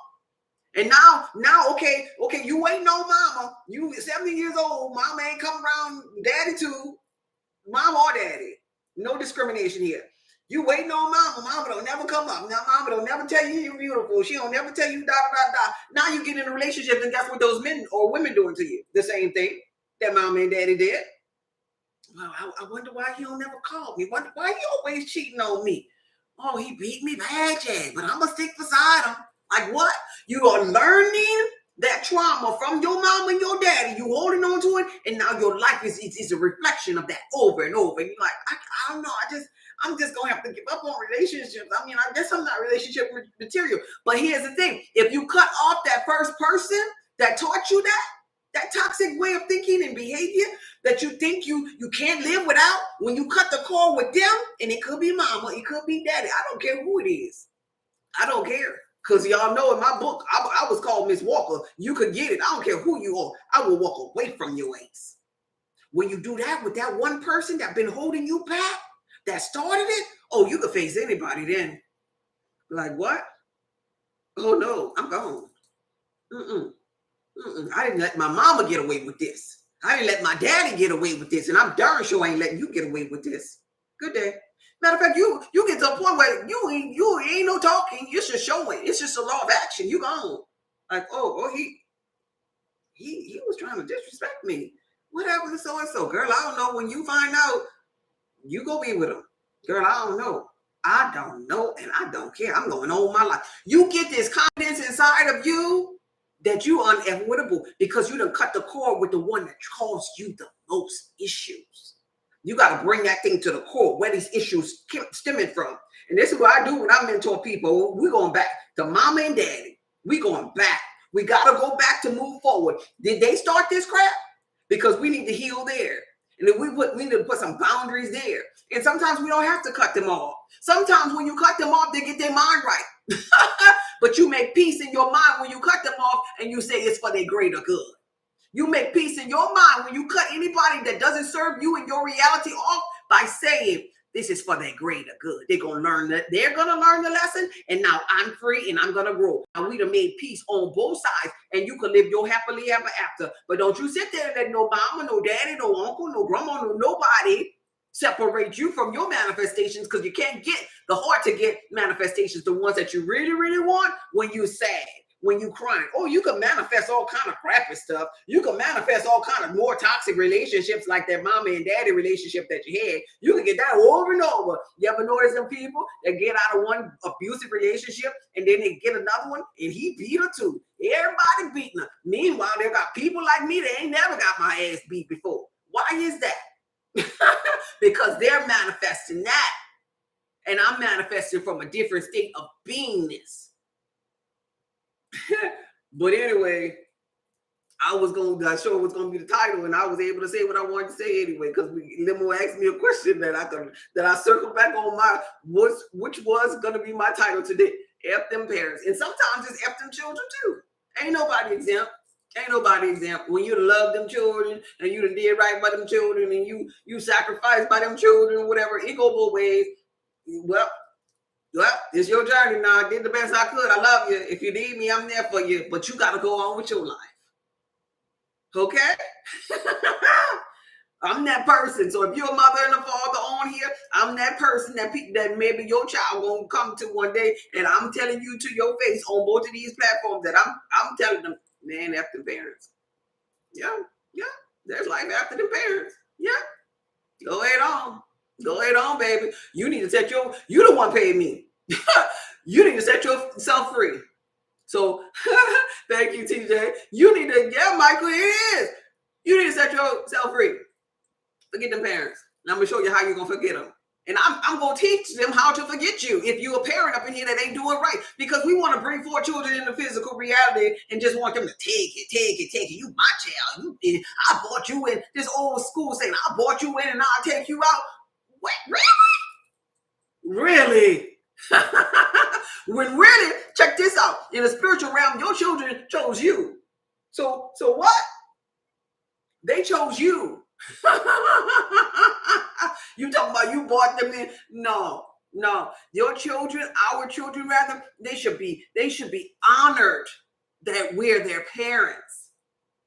And now, okay, you waiting on mama. You 70 years old, mama ain't come around, daddy too. Mom or daddy. No discrimination here. You waiting on mama don't never come up. Now mama don't never tell you you're beautiful. She don't never tell you da da da. Now you get in a relationship and that's what those men or women doing to you. The same thing that mama and daddy did. Well, I wonder why he don't never call me. Why he always cheating on me? Oh, he beat me bad, Jay, but I'm going to stick beside him. Like what? You are learning that trauma from your mom and your daddy. You holding on to it, and now your life is a reflection of that over and over. And you're like, I don't know. I'm just going to have to give up on relationships. I mean, I guess I'm not relationship material. But here's the thing. If you cut off that first person that taught you that toxic way of thinking and behavior that you think you can't live without, when you cut the cord with them, and it could be mama, it could be daddy. I don't care who it is. I don't care. Because y'all know in my book, I was called Miss Walker. You could get it. I don't care who you are. I will walk away from your ass. When you do that with that one person that been holding you back, that started it, oh, you could face anybody then. Like what? Oh no, I'm gone. I didn't let my mama get away with this. I didn't let my daddy get away with this. And I'm darn sure ain't letting you get away with this. Good day. Matter of fact, you get to a point where you ain't no talking. It's just showing. It's just a law of action. You gone. Like, he was trying to disrespect me. What happened to so-and-so? Girl, I don't know. When you find out, you go be with him. Girl, I don't know. I don't know, and I don't care. I'm going on my life. You get this confidence inside of you that you unavoidable because you done cut the cord with the one that caused you the most issues. You got to bring that thing to the core, where these issues stemming from. And this is what I do when I mentor people. We're going back to mama and daddy. We going back. We got to go back to move forward. Did they start this crap? Because we need to heal there. And then we need to put some boundaries there. And sometimes we don't have to cut them off. Sometimes when you cut them off, they get their mind right. But you make peace in your mind when you cut them off and you say it's for their greater good. You make peace in your mind when you cut anybody that doesn't serve you in your reality off by saying, this is for their greater good. They're going to learn that. They're going to learn the lesson. And now I'm free and I'm going to grow. And we done made peace on both sides. And you can live your happily ever after. But don't you sit there and let no mama, no daddy, no uncle, no grandma, no nobody separate you from your manifestations, because you can't get the hard to get manifestations, the ones that you really, really want when you're sad. When you crying, oh, you can manifest all kind of crappy stuff. You can manifest all kind of more toxic relationships like that mama and daddy relationship that you had. You can get that over and over. You ever notice them people that get out of one abusive relationship and then they get another one and he beat her too? Everybody beating her. Meanwhile, they got people like me that ain't never got my ass beat before. Why is that? Because they're manifesting that. And I'm manifesting from a different state of beingness. But anyway, I was going to show what's going to be the title, and I was able to say what I wanted to say anyway, because Limo asked me a question that I circled back on which was going to be my title today. F them parents. And sometimes it's F them children too. Ain't nobody exempt. Ain't nobody exempt. When you love them children and you done did right by them children and you sacrificed by them children, whatever, it go both ways. Well, it's your journey now. I did the best I could. I love you. If you need me, I'm there for you. But you got to go on with your life. Okay? I'm that person. So if you're a mother and a father on here, I'm that person that maybe your child won't come to one day, and I'm telling you to your face on both of these platforms that I'm telling them, man, after parents. Yeah. There's life after the parents. Yeah. Go ahead on, baby. You need to set you the one paying me. You need to set yourself free. So thank you, TJ. You need to, Michael, it is. You need to set yourself free. Forget them parents. And I'm going to show you how you're going to forget them. And I'm going to teach them how to forget you if you're a parent up in here that ain't doing right. Because we want to bring 4 children into physical reality and just want them to take it. You my child. I brought you in. This old school saying, I brought you in and I'll take you out. What? Really? When really, check this out. In the spiritual realm, your children chose you. So what? They chose you. You talking about you brought them in? No. Your children, our children rather, they should be honored that we're their parents.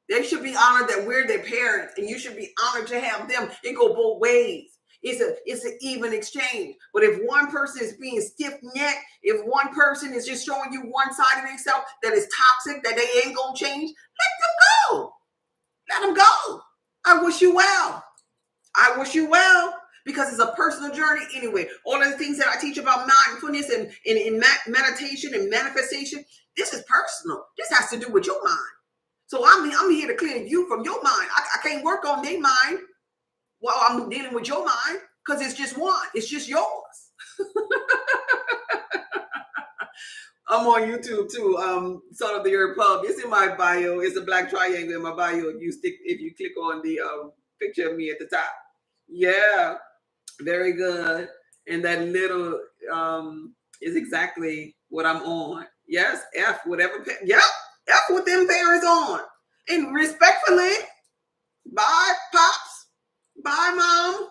They should be honored that we're their parents, and you should be honored to have them. It go both ways. It's an even exchange. But if one person is being stiff-necked, if one person is just showing you one side of themselves that is toxic, that they ain't gonna change, let them go. Let them go. I wish you well. Because it's a personal journey anyway. All of the things that I teach about mindfulness and meditation and manifestation, this is personal. This has to do with your mind. So I'm here to clear you from your mind. I can't work on their mind while I'm dealing with your mind, because it's just one. It's just yours. I'm on YouTube too. Son of the Earth Pub. It's in my bio. It's a black triangle in my bio. If you click on the picture of me at the top. Yeah, very good. And that little is exactly what I'm on. Yes, F whatever. Yep, F with them parents on. And respectfully, bye pops, bye mom.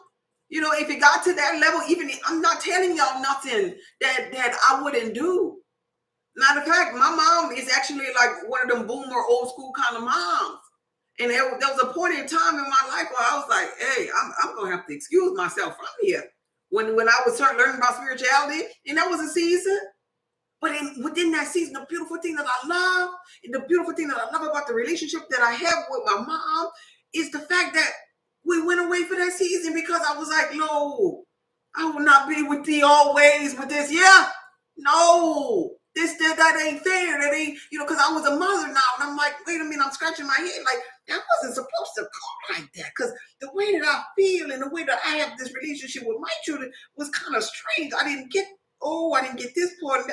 You know, if it got to that level, even I'm not telling y'all nothing that I wouldn't do. Matter of fact, my mom is actually like one of them boomer old school kind of moms. And there was a point in time in my life where I was like, hey, I'm going to have to excuse myself from here. When I was learning about spirituality, and that was a season. But within that season, the beautiful thing that I love, and the beautiful thing that I love about the relationship that I have with my mom is the fact that we went away for that season, because I was like, no, I will not be with thee always with this. Yeah, no. That ain't fair. That ain't, because I was a mother now. And I'm like, wait a minute, I'm scratching my head. Like, that wasn't supposed to go like that. Because the way that I feel and the way that I have this relationship with my children was kind of strange. I didn't get this part.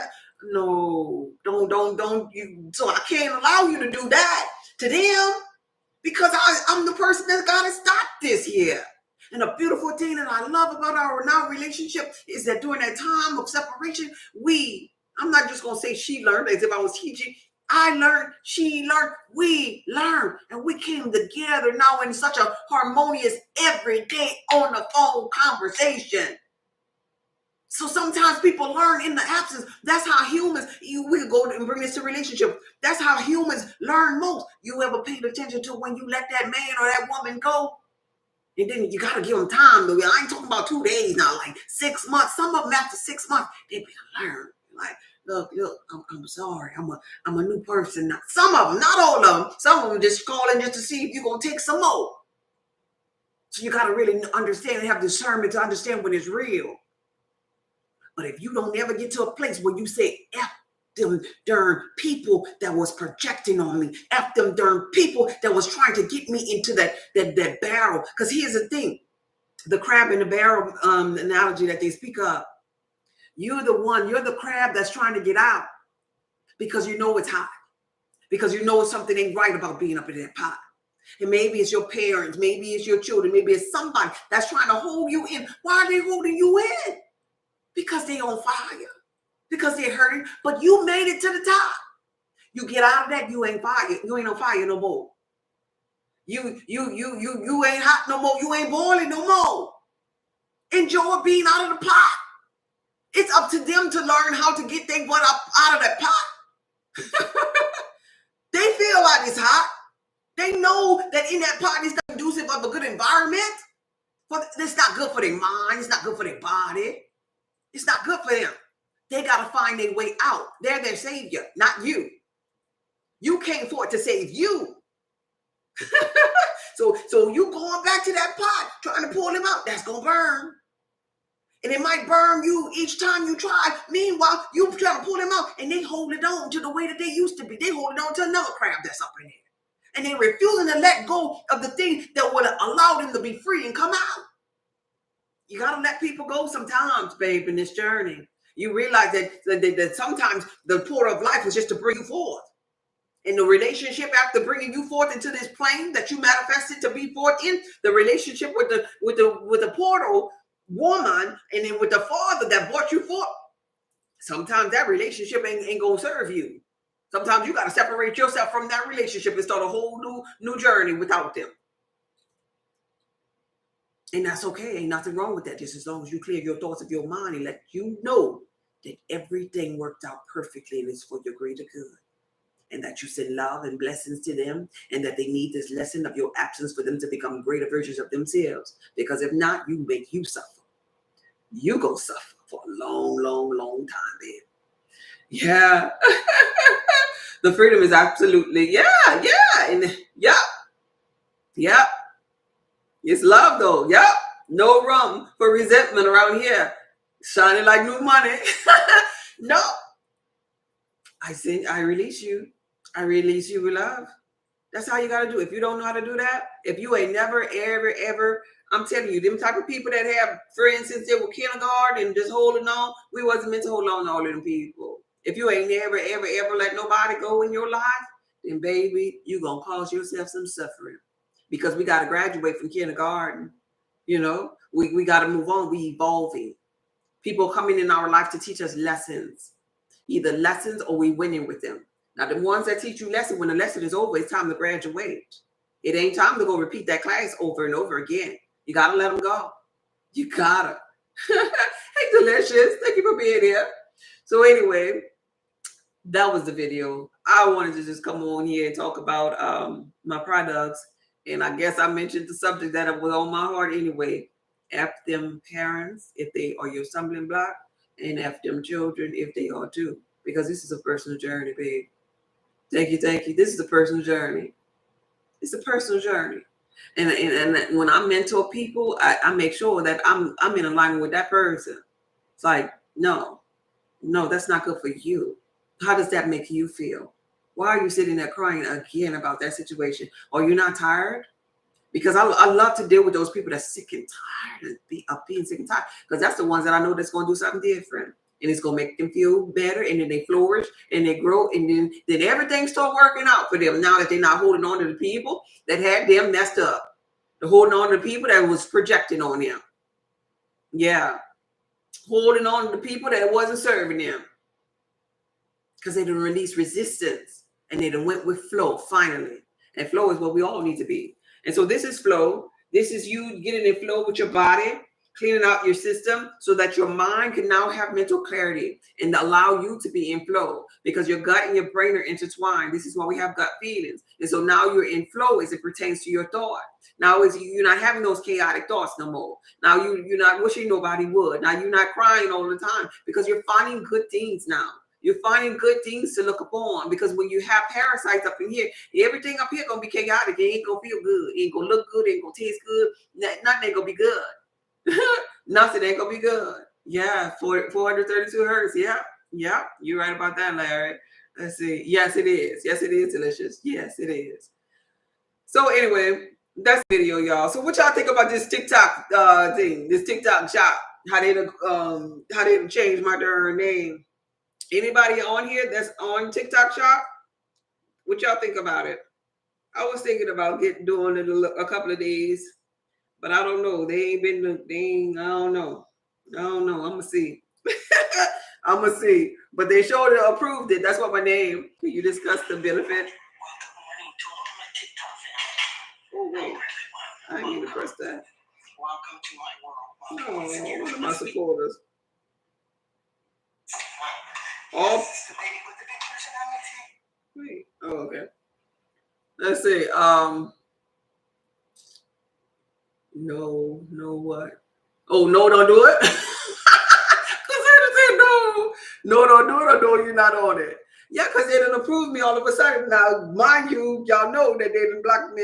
No, don't you. So I can't allow you to do that to them, because I'm the person that's got to stop this here. And the beautiful thing that I love about our now relationship is that during that time of separation, I'm not just going to say she learned as if I was teaching. I learned, she learned, we learned. And we came together now in such a harmonious, everyday, on the phone conversation. So sometimes people learn in the absence. That's how humans, we could go and bring this to relationship. That's how humans learn most. You ever paid attention to when you let that man or that woman go? And then you got to give them time. I ain't talking about 2 days now, like 6 months. Some of them after 6 months, they be learn. Like, look, I'm sorry. I'm a new person now. Some of them, not all of them. Some of them just calling just to see if you're going to take some more. So you got to really understand and have discernment to understand when it's real. But if you don't ever get to a place where you say, F them darn people that was projecting on me, F them darn people that was trying to get me into that barrel. Because here's the thing, the crab in the barrel analogy that they speak of. You're the crab that's trying to get out because you know it's hot. because you know something ain't right about being up in that pot. And maybe it's your parents, maybe it's your children, maybe it's somebody that's trying to hold you in. Why are they holding you in? Because they on fire, because they're hurting, but you made it to the top. You get out of that, you ain't fire. You ain't on fire no more. You ain't hot no more. You ain't boiling no more. Enjoy being out of the pot. It's up to them to learn how to get their butt up out of that pot. They feel like it's hot. They know that in that pot is not conducive of a good environment. But it's not good for their mind. It's not good for their body. It's not good for them. They got to find their way out. They're their savior, not you. You came forth to save you. So you going back to that pot, trying to pull them out, that's going to burn. And it might burn you each time you try. Meanwhile, you try to pull them out, and they hold it on to the way that they used to be. They hold it on to another crab that's up in there. And they're refusing to let go of the thing that would allow them to be free and come out. You got to let people go sometimes, babe, in this journey. You realize that sometimes the portal of life was just to bring you forth. In the relationship, after bringing you forth into this plane that you manifested to be forth in, the relationship with the portal woman, and then with the father that brought you forth, sometimes that relationship ain't gonna serve you. Sometimes you got to separate yourself from that relationship and start a whole new journey without them. And that's okay. Ain't nothing wrong with that, just as long as you clear your thoughts of your mind and let you know that everything worked out perfectly and it's for your greater good. And that you send love and blessings to them, and that they need this lesson of your absence for them to become greater versions of themselves. Because if not, you make you suffer. You go suffer for a long, long, long time, babe. Yeah. The freedom is absolutely, yeah. And yep. It's love though. Yep. No room for resentment around here. Shining like new money. No. I release you. I release you with love. That's how you got to do it. If you don't know how to do that, if you ain't never, ever, I'm telling you, them type of people that have friends since they were kindergarten and just holding on, we wasn't meant to hold on to all of them people. If you ain't never, ever let nobody go in your life, then baby, you going to cause yourself some suffering. Because we got to graduate from kindergarten. You know, we got to move on. We evolving. People coming in our life to teach us lessons. Either lessons or we winning with them. Now, the ones that teach you lesson, when the lesson is over, it's time to graduate. It ain't time to go repeat that class over and over again. You got to let them go. You got to. Hey, Delicious. Thank you for being here. So anyway, that was the video. I wanted to just come on here and talk about my products. And I guess I mentioned the subject that was on my heart anyway. F them parents, if they are your stumbling block, and F them children, if they are too. Because this is a personal journey, babe. Thank you. This is a personal journey. It's a personal journey. And when I mentor people, I make sure that I'm in alignment with that person. It's like, no, that's not good for you. How does that make you feel? Why are you sitting there crying again about that situation? Are you not tired? Because I love to deal with those people that's sick and tired of being sick and tired. Because that's the ones that I know that's going to do something different. And it's going to make them feel better. And then they flourish and they grow. And then everything start working out for them. Now that they're not holding on to the people that had them messed up. They're holding on to the people that was projecting on them. Yeah. Holding on to the people that wasn't serving them. Because they didn't release resistance. And they done went with flow finally. And flow is what we all need to be. And so this is flow. This is you getting in flow with your body, cleaning out your system so that your mind can now have mental clarity and allow you to be in flow, because your gut and your brain are intertwined. This is why we have gut feelings. And so now you're in flow as it pertains to your thought. Now you're not having those chaotic thoughts no more. Now you're not wishing nobody would. Now you're not crying all the time because you're finding good things now. You're finding good things to look upon, because when you have parasites up in here, everything up here gonna be chaotic. It ain't gonna feel good. It ain't gonna look good. It ain't gonna taste good. Nothing ain't gonna be good. Nothing ain't gonna be good. Yeah, 432 hertz. Yeah. You're right about that, Larry. Let's see. Yes, it is. Yes, it is delicious. Yes, it is. So anyway, that's the video, y'all. So what y'all think about this TikTok thing? This TikTok shop? How they changed my darn name? Anybody on here that's on TikTok shop? What y'all think about it? I was thinking about doing it a couple of days, but I don't know. I don't know. I don't know. I'm gonna see. I'm gonna see. But they showed it, approved it. That's what my name. Can you discuss the benefit? Oh wait, I didn't mean to press that. Welcome to my world. Oh, one of my supporters. Oh. Wait. Oh, okay. Let's see. No, what? Oh, no, don't do it. Because I said no, don't do it, or no, you're not on it. Yeah, because they didn't approve me all of a sudden. Now, mind you, y'all know that they didn't block me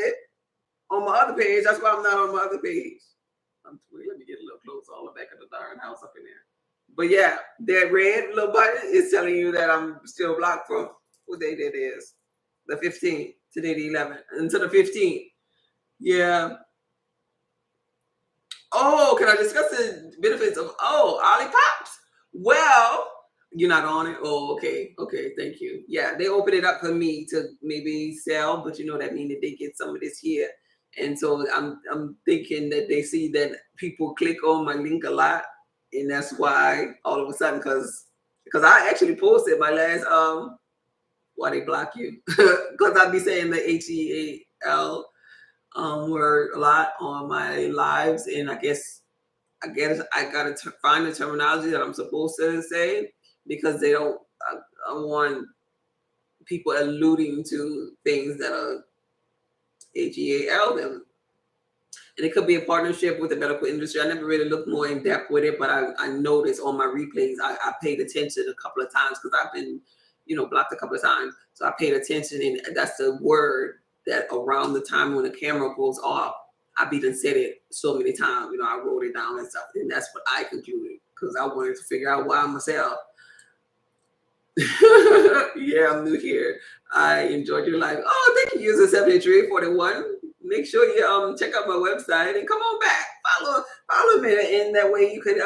on my other page. That's why I'm not on my other page. Let me get a little closer, all the back of the darn house up in there. But yeah, that red little button is telling you that I'm still blocked from what day that is. The 15th, today the 11th, until the 15th. Yeah. Oh, can I discuss the benefits of Olipop? Well, you're not on it. Oh, okay, thank you. Yeah, they open it up for me to maybe sell, but you know that means that they get some of this here, and so I'm thinking that they see that people click on my link a lot, and that's why all of a sudden, because I actually posted my last why they block you, because I'd be saying the HEAL word a lot on my lives, and I guess I gotta find the terminology that I'm supposed to say, because they don't. I want people alluding to things that are HEAL them, and it could be a partnership with the medical industry. I never really looked more in depth with it, but I noticed on my replays, I paid attention a couple of times because I've been, blocked a couple of times, so I paid attention, and that's the word that around the time when the camera goes off, I done said it so many times. I wrote it down and stuff, and that's what I concluded because I wanted to figure out why myself. Yeah, I'm new here. I enjoyed your life. Oh, thank you, user 7341. Make sure you check out my website and come on back. Follow me, and that way you could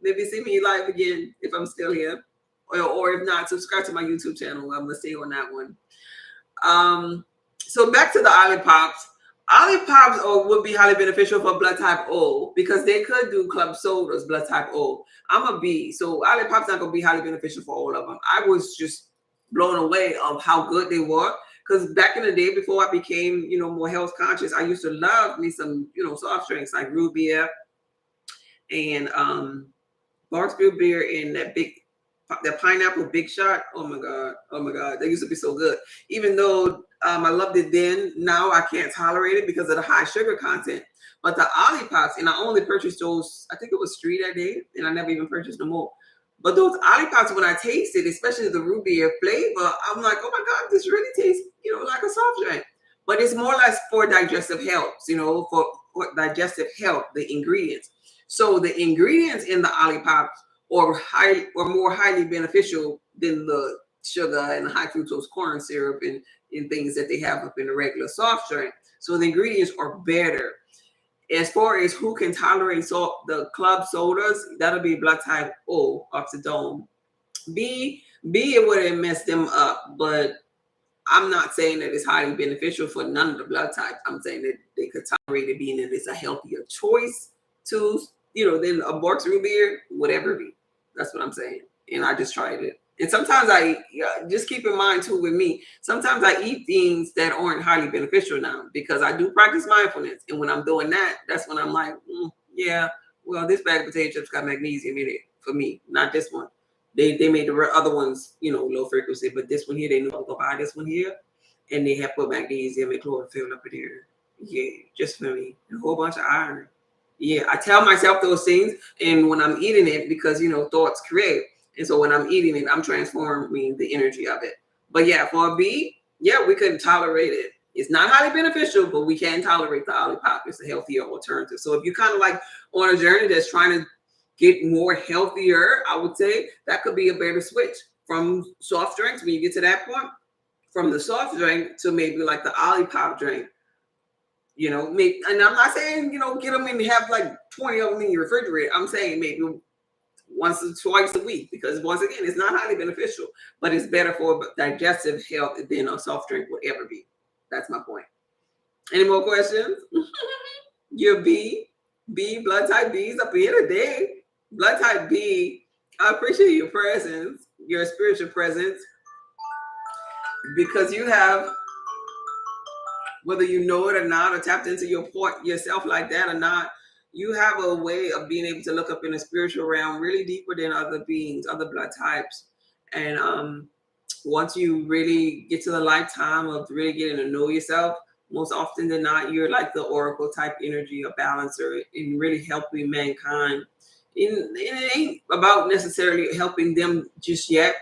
maybe see me live again if I'm still here, or if not, subscribe to my YouTube channel. I'm gonna stay on that one. So back to the Olipops. Olipops would be highly beneficial for blood type O because they could do club sodas, blood type O. I'm a B, so Olipops not gonna be highly beneficial for all of them. I was just blown away of how good they were, because back in the day before I became, more health conscious, I used to love me some, soft drinks like root beer and Barksville beer and that pineapple big shot. Oh my god, they used to be so good. Even though I loved it then, now I can't tolerate it because of the high sugar content. But the Olipops, and I only purchased those, I think it was 3 that day, and I never even purchased no more. But those Olipops, when I tasted, especially the root beer flavor, I'm like, oh my god, this really tastes, like a soft drink. But it's more or less for digestive health, for digestive health, the ingredients. So the ingredients in the Olipops or more highly beneficial than the sugar and high fructose corn syrup and things that they have up in the regular soft drink. So the ingredients are better. As far as who can tolerate the club sodas, that'll be blood type O, oxidome. B, it wouldn't mess them up, but I'm not saying that it's highly beneficial for none of the blood types. I'm saying that they could tolerate it, being that it's a healthier choice to, than a Barks root beer, whatever it be. That's what I'm saying. And I just tried it. And sometimes just keep in mind too with me, sometimes I eat things that aren't highly beneficial now because I do practice mindfulness. And when I'm doing that, that's when I'm like, yeah, well, this bag of potato chips got magnesium in it for me, not this one. They made the other ones, low frequency, but this one here, they knew I'll go buy this one here. And they have put magnesium and chlorophyll up in there. Yeah, just for me. A whole bunch of iron. Yeah, I tell myself those things, and when I'm eating it, because thoughts create, and so when I'm eating it, I'm transforming the energy of it. But yeah, for a B, yeah, we couldn't tolerate it. It's not highly beneficial, but we can tolerate the Olipop. It's a healthier alternative. So if you're kind of like on a journey that's trying to get more healthier, I would say that could be a better switch from soft drinks when you get to that point, from the soft drink to maybe like the Olipop drink. And I'm not saying, get them and have like 20 of them in your refrigerator. I'm saying maybe once or twice a week, because once again, it's not highly beneficial, but it's better for digestive health than a soft drink would ever be. That's my point. Any more questions? Your B, blood type B is up here today. Blood type B, I appreciate your presence, your spiritual presence, because you have, whether you know it or not, or tapped into your point yourself like that or not, you have a way of being able to look up in the spiritual realm really deeper than other beings, other blood types. And once you really get to the lifetime of really getting to know yourself, most often than not, you're like the oracle type energy, a balancer, in really helping mankind. It ain't about necessarily helping them just yet.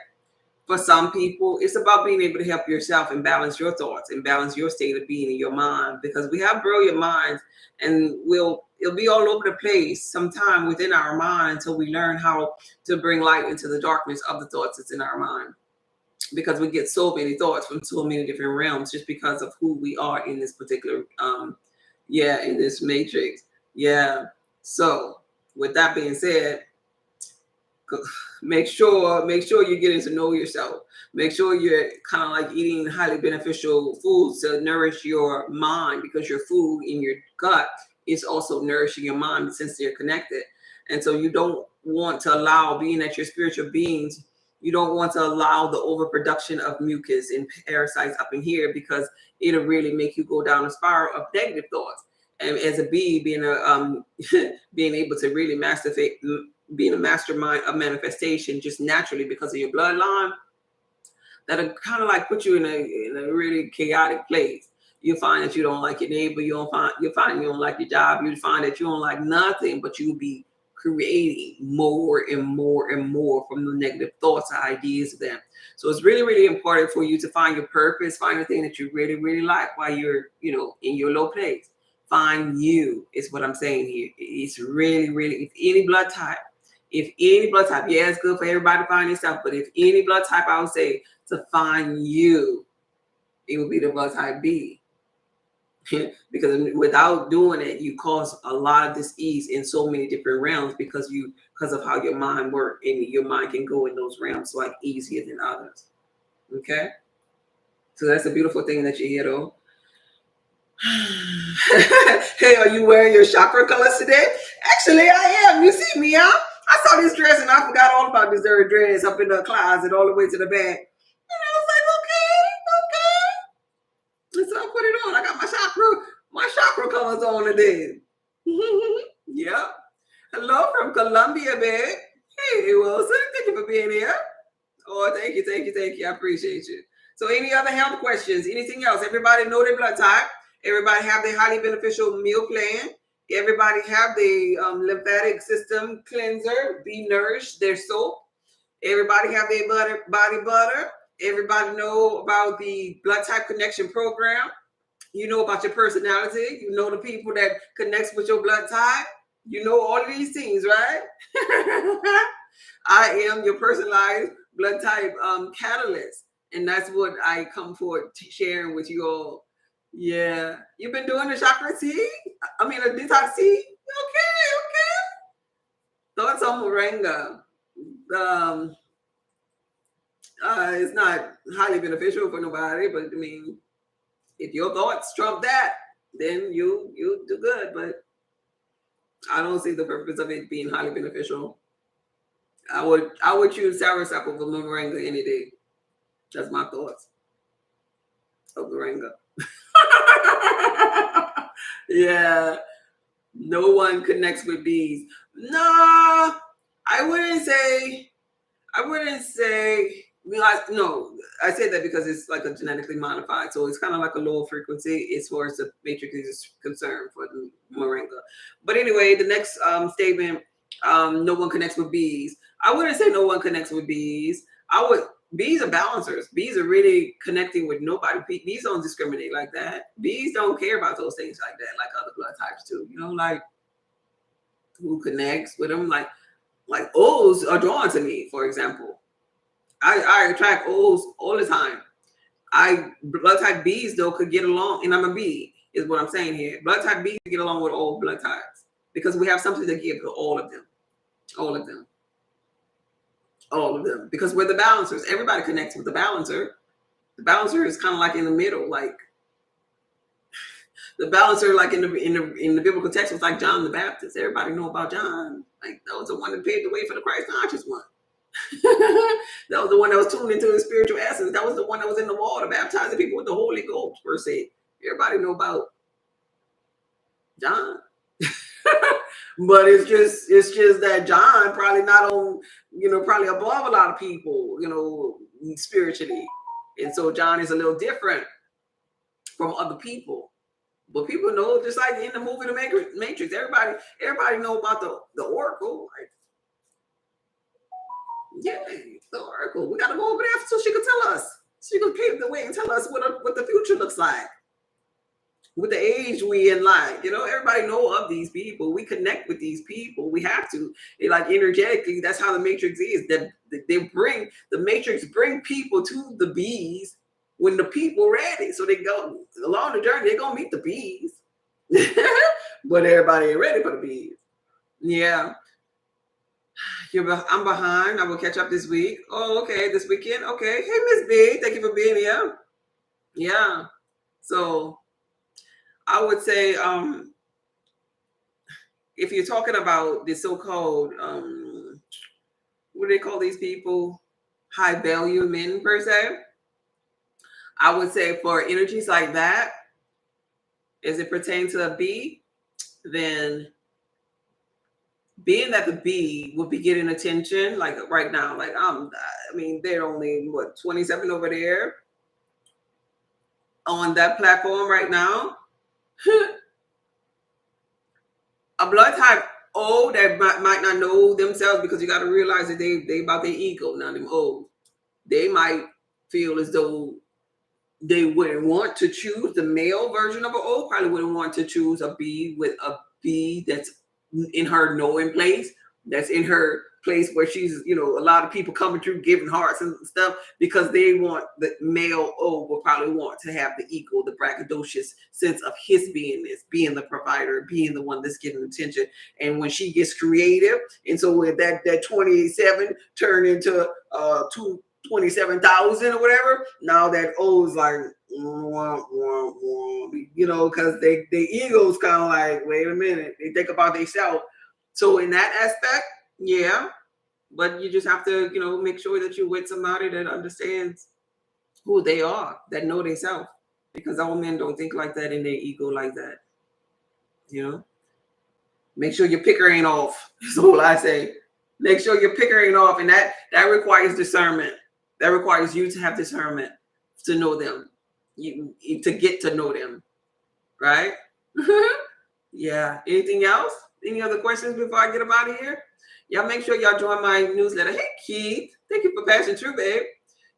For some people, it's about being able to help yourself and balance your thoughts and balance your state of being in your mind, because we have brilliant minds, and it'll be all over the place sometime within our mind until we learn how to bring light into the darkness of the thoughts that's in our mind, because we get so many thoughts from so many different realms just because of who we are in this particular in this matrix. So with that being said, make sure you're getting to know yourself. Make sure you're kind of like eating highly beneficial foods to nourish your mind, because your food in your gut is also nourishing your mind since they're connected. And so you don't want to allow, being that you're spiritual beings, you don't want to allow the overproduction of mucus and parasites up in here, because it'll really make you go down a spiral of negative thoughts. And as a bee, being able to really being a mastermind of manifestation just naturally because of your bloodline, that'll kind of like put you in a really chaotic place. You find that you don't like your neighbor, you find you don't like your job, you find that you don't like nothing, but you'll be creating more and more and more from the negative thoughts and ideas of them. So it's really, really important for you to find your purpose, find the thing that you really, really like while you're, in your low place. Find you is what I'm saying here. It's really, really, if any blood type, yeah, it's good for everybody to find yourself, but if any blood type, I would say to find you, it would be the blood type B. Because without doing it, you cause a lot of dis-ease in so many different realms because of how your mind works, and your mind can go in those realms like easier than others. Okay? So that's a beautiful thing that you hear though. Hey, are you wearing your chakra colors today? Actually, I am. You see me, huh? I saw this dress and I forgot all about this dirty dress up in the closet all the way to the back. And I was like, okay. And so I put it on. I got my chakra colors on today. Yep. Hello from Colombia, babe. Hey, Wilson. Thank you for being here. Oh, thank you. I appreciate you. So any other health questions? Anything else? Everybody know their blood type. Everybody have their highly beneficial meal plan. Everybody have the lymphatic system cleanser, Be Nourished, their soap. Everybody have their body butter. Everybody know about the blood type connection program. You know about your personality. You know the people that connects with your blood type. You know all of these things, right? I am your personalized blood type catalyst. And that's what I come forward sharing with you all. Yeah. You've been doing the chakra tea? I mean, a detox tea? Okay. Thoughts on moringa. It's not highly beneficial for nobody, but I mean, if your thoughts trump that, then you do good. But I don't see the purpose of it being highly beneficial. I would choose soursop over moringa any day. That's my thoughts of moringa. Yeah. No one connects with bees. No, I wouldn't say. No, I say that because it's like a genetically modified, so it's kind of like a low frequency as far as the matrix is concerned for the moringa. But anyway, the next statement, no one connects with bees. I wouldn't say no one connects with bees. Bees are balancers. Bees are really connecting with nobody. Bees don't discriminate like that. Bees don't care about those things like that, like other blood types do. Like who connects with them, like O's are drawn to me, for example. I attract O's all the time. Blood type B's though could get along, and I'm a B, is what I'm saying here. Blood type B's get along with all blood types because we have something to give to all of them. All of them. all of them, because we're the balancers. Everybody connects with the balancer. The balancer is kind of like in the middle, like the balancer, like in the biblical text, was like John the Baptist. Everybody know about John. Like that was the one that paved the way for the Christ conscious one. That was the one that was tuned into his spiritual essence. That was the one that was in the water baptizing people with the Holy Ghost, per se. Everybody know about John. But it's just that John probably not on, probably above a lot of people, spiritually. And so John is a little different from other people. But people know, just like in the movie The Matrix, everybody know about the Oracle. Like, yeah, the Oracle. We gotta go over there so she can tell us. She can pave the way and tell us what the future looks like. With the age we in life, everybody know of these people. We connect with these people. We have to. Like energetically, that's how the Matrix is. That the Matrix bring people to the bees when the people ready. So they go along the journey. They're gonna meet the bees, but everybody ain't ready for the bees. Yeah. I'm behind. I will catch up this week. Oh, okay. This weekend. Okay. Hey, Miss B. Thank you for being here. Yeah. So I would say, if you're talking about the so-called, what do they call these people? High value men, per se. I would say for energies like that, as it pertains to a bee, then being that the bee will be getting attention, like right now, like they're only 27 over there on that platform right now. A blood type O that might not know themselves, because you got to realize that they about their ego. Now them O's, they might feel as though they wouldn't want to choose the male version of an O. Probably wouldn't want to choose a B with a B that's in her knowing place, that's in her place where she's, a lot of people coming through giving hearts and stuff, because they want the male O will probably want to have the ego, the braggadocious sense of his beingness, being the provider, being the one that's getting attention. And when she gets creative, and so with that 27 turn into 27,000 or whatever, now that O is like, because their ego's kind of like, wait a minute, they think about themselves. So in that aspect, yeah, but you just have to, make sure that you're with somebody that understands who they are, that know themselves, because all men don't think like that in their ego like that. Make sure your picker ain't off. That's all I say. Make sure your picker ain't off, and that requires discernment. That requires you to have discernment to know them, to get to know them, right? Yeah. Anything else? Any other questions before I get up out of here? Y'all make sure y'all join my newsletter. Hey, Keith. Thank you for passing through, babe.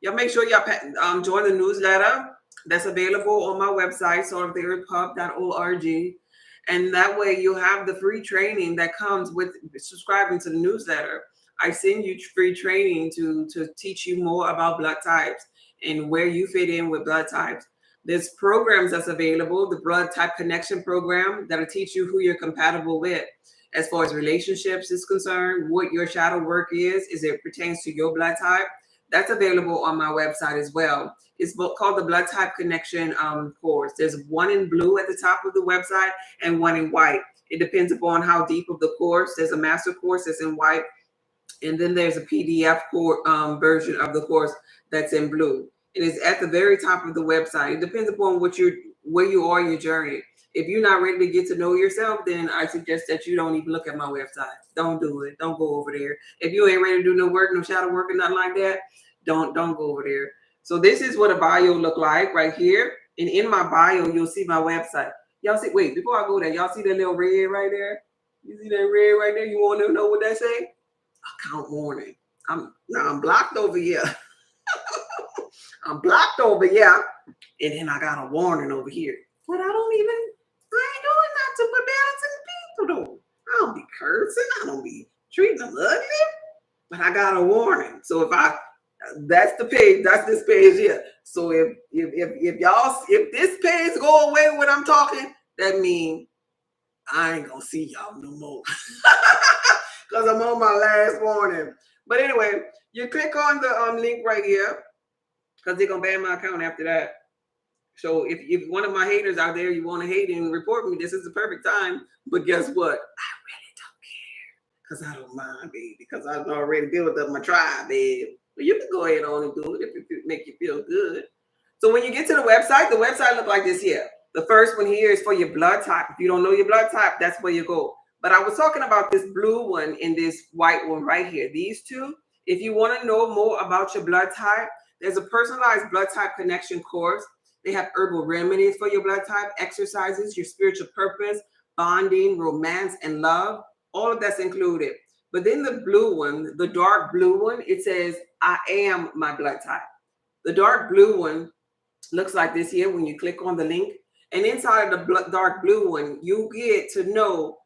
Y'all make sure y'all join the newsletter that's available on my website, souloftheearthpub.org. And that way you'll have the free training that comes with subscribing to the newsletter. I send you free training to teach you more about blood types and where you fit in with blood types. There's programs that's available, the Blood Type Connection Program, that'll teach you who you're compatible with as far as relationships is concerned, what your shadow work is as it pertains to your blood type. That's available on my website as well. It's called the Blood Type Connection course. There's one in blue at the top of the website and one in white. It depends upon how deep of the course. There's a master course that's in white, and then there's a PDF version of the course that's in blue. It is at the very top of the website. It depends upon where you are in your journey. If you're not ready to get to know yourself, then I suggest that you don't even look at my website. Don't do it. Don't go over there. If you ain't ready to do no work, no shadow work, or nothing like that, don't go over there. So this is what a bio look like right here. And in my bio, you'll see my website. Y'all see, wait, before I go there, y'all see that little red right there? You see that red right there? You want to know what that say? Account warning. I'm blocked over here. I'm blocked over here. And then I got a warning over here. But I ain't doing nothing to put balancing people though. I don't be cursing. I don't be treating them ugly. But I got a warning. So that's the page, that's this page here. So if this page go away when I'm talking, that means I ain't gonna see y'all no more. Because I'm on my last warning. But anyway, You click on the link right here because they're gonna ban my account after that. So if one of my haters out there, you want to hate and report me, this is the perfect time. But guess what? I really don't care because I don't mind, baby, because I've already built up my tribe, babe. Well, you can go ahead on and do it if it make you feel good. So when you get to the website look like this here. The first one here is for your blood type. If you don't know your blood type, that's where you go. But I was talking about this blue one and this white one right here. These two, if you want to know more about your blood type, there's a personalized blood type connection course. They have herbal remedies for your blood type, exercises, your spiritual purpose, bonding, romance, and love. All of that's included. But then the blue one, the dark blue one, it says, I am my blood type. The dark blue one looks like this here when you click on the link. And inside of the dark blue one, you get to know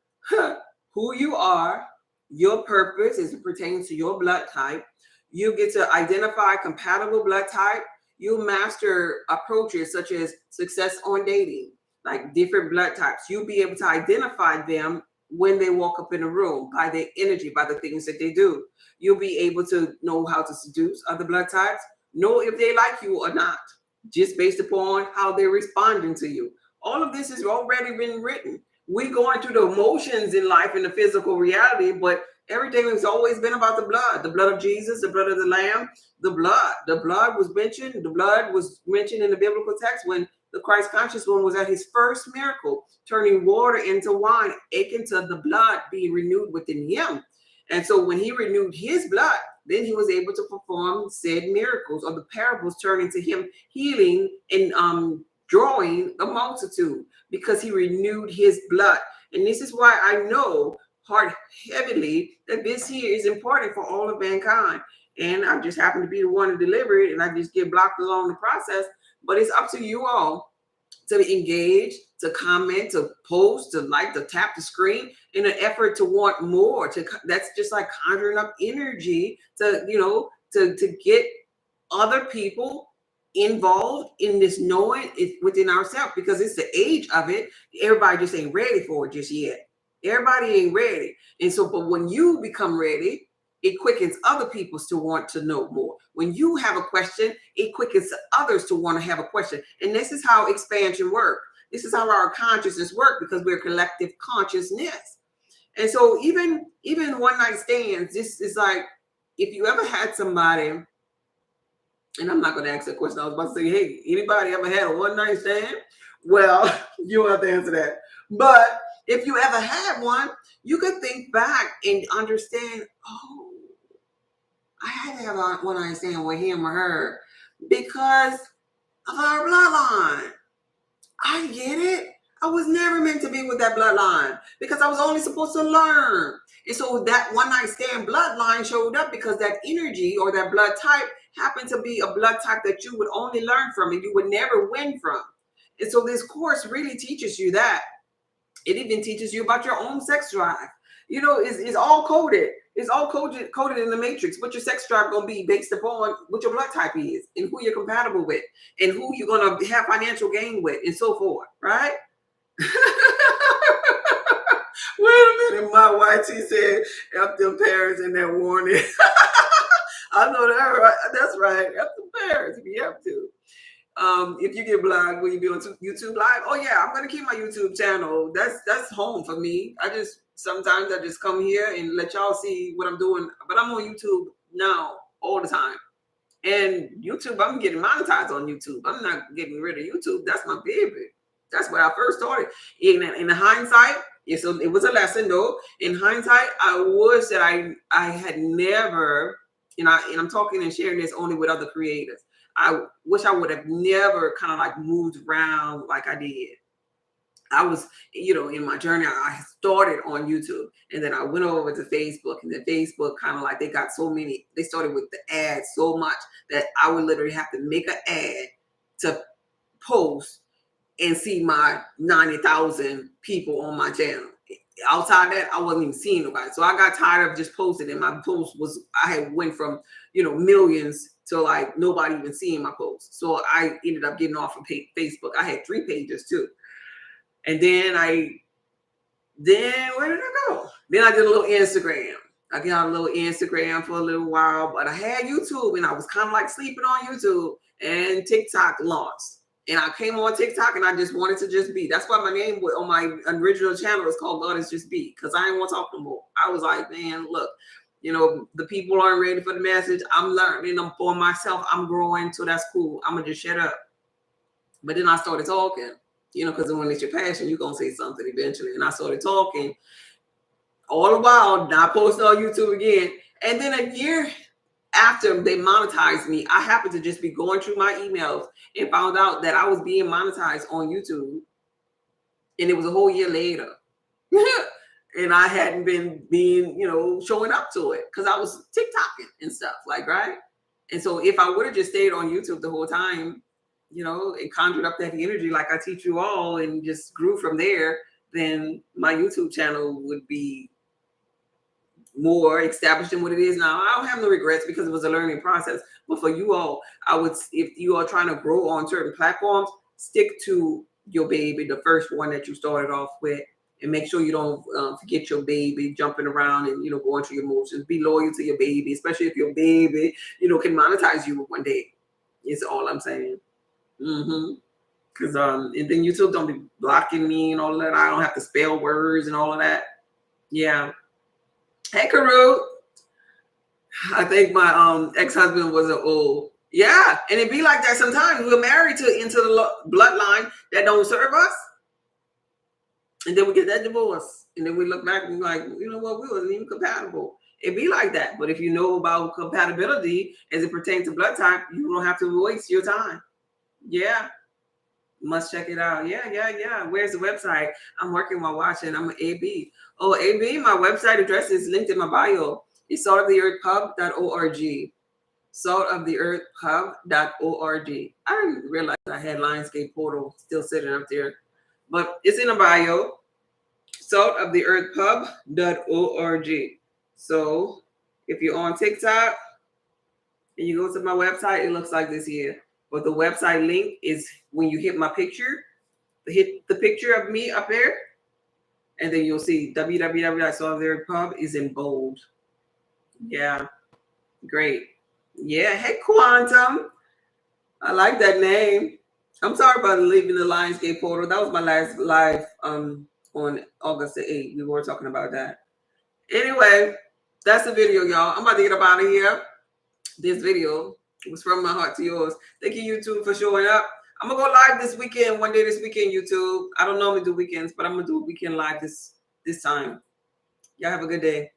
who you are, your purpose as it pertains to your blood type. You get to identify compatible blood type. You master approaches such as success on dating, like different blood types. You'll be able to identify them when they walk up in a room by their energy, by the things that they do. You'll be able to know how to seduce other blood types, know if they like you or not, just based upon how they're responding to you. All of this has already been written. We're going through the emotions in life and the physical reality, but everything has always been about the blood of Jesus, the blood of the Lamb, the blood. The blood was mentioned. The blood was mentioned in the biblical text when the Christ conscious one was at his first miracle, turning water into wine, akin to the blood being renewed within him. And so when he renewed his blood, then he was able to perform said miracles, or the parables turning to him healing and drawing a multitude because he renewed his blood. And this is why I know heart heavily that this here is important for all of mankind. And I just happen to be the one to deliver it, and I just get blocked along the process. But it's up to you all to engage, to comment, to post, to like, to tap the screen in an effort to want more. That's just like conjuring up energy to get other people involved in this knowing it within ourselves, because it's the age of it. Everybody just ain't ready for it just yet. Everybody ain't ready. And so, but when you become ready, it quickens other people to want to know more. When you have a question, it quickens others to want to have a question. And this is how expansion works. This is how our consciousness works, because we're collective consciousness. And so even one night stands, this is like, if you ever had somebody, and I'm not going to ask that question. I was about to say, hey, anybody ever had a one night stand? Well, you don't have to answer that. But if you ever had one, you could think back and understand, oh, I had to have a one night stand with him or her because of our bloodline. I get it. I was never meant to be with that bloodline because I was only supposed to learn. And so that one night stand bloodline showed up because that energy or that blood type happened to be a blood type that you would only learn from and you would never win from. And so this course really teaches you that. It even teaches you about your own sex drive. You know, it's all coded. It's all coded in the matrix. What your sex drive going to be based upon what your blood type is and who you're compatible with and who you're going to have financial gain with and so forth, right? Wait a minute, my wife, she said, F them parents and that warning. I know that, right? That's right. F them parents if you have to. If you get blocked, will you be on YouTube Live? Oh yeah, I'm gonna keep my YouTube channel. That's home for me. Sometimes I just come here and let y'all see what I'm doing. But I'm on YouTube now all the time. And YouTube, I'm getting monetized on YouTube. I'm not getting rid of YouTube. That's my baby. That's where I first started. In hindsight, so it was a lesson though. In hindsight, I wish that I had never, and I'm talking and sharing this only with other creators. I wish I would have never kind of like moved around like I did. I was, in my journey, I started on YouTube and then I went over to Facebook, and then Facebook kind of like, they started with the ads so much that I would literally have to make an ad to post and see my 90,000 people on my channel. Outside that, I wasn't even seeing nobody. So I got tired of just posting, and my post I had went from, millions to like nobody even seeing my post. So I ended up getting off of Facebook. I had 3 pages too. And then where did I go? Then I did a little Instagram. I got a little Instagram for a little while, but I had YouTube and I was kind of like sleeping on YouTube, and TikTok launched. And I came on TikTok and I just wanted to just be. That's why my name on my original channel is called God Is Just Be, because I didn't want to talk no more. I was like, man, look, the people aren't ready for the message. I'm learning them for myself. I'm growing, so that's cool. I'm going to just shut up. But then I started talking, because when it's your passion, you're going to say something eventually. And I started talking all the while. Now I posted on YouTube again. And then a year after they monetized me, I happened to just be going through my emails and found out that I was being monetized on YouTube. And it was a whole year later. And I hadn't been showing up to it because I was TikToking and stuff, like, right? And so if I would have just stayed on YouTube the whole time, and conjured up that energy like I teach you all and just grew from there, then my YouTube channel would be more established than what it is now. I don't have no regrets because it was a learning process. But for you all, if you are trying to grow on certain platforms, stick to your baby, the first one that you started off with, and make sure you don't forget your baby jumping around and going through your emotions. Be loyal to your baby, especially if your baby can monetize you one day. Is all I'm saying. Because and then YouTube don't be blocking me and all that. I don't have to spell words and all of that. Yeah. Hey, Karu. I think my ex-husband was an old. Yeah, and it be like that sometimes. We're married into the bloodline that don't serve us, and then we get that divorce, and then we look back and we're like, you know what, we wasn't even compatible. It be like that. But if you know about compatibility as it pertains to blood type, you don't have to waste your time. Yeah. Must check it out. Yeah. Where's the website? I'm working while watching. I'm an AB. Oh, AB, my website address is linked in my bio. It's saltoftheearthpub.org. Saltoftheearthpub.org. I didn't realize I had Lionsgate Portal still sitting up there, but it's in the bio. Saltoftheearthpub.org. So if you're on TikTok and you go to my website, it looks like this here. But the website link is when you hit my picture, hit the picture of me up there, and then you'll see www.saltoftheearthpub is in bold. Yeah, great. Yeah, hey, Quantum. I like that name. I'm sorry about leaving the Lionsgate Portal. That was my last live on August the 8th. We were talking about that. Anyway, that's the video, y'all. I'm about to get up out of here. This video was from my heart to yours. Thank you, YouTube, for showing up. I'm going to go live this weekend, one day this weekend, YouTube. I don't normally do weekends, but I'm going to do a weekend live this time. Y'all have a good day.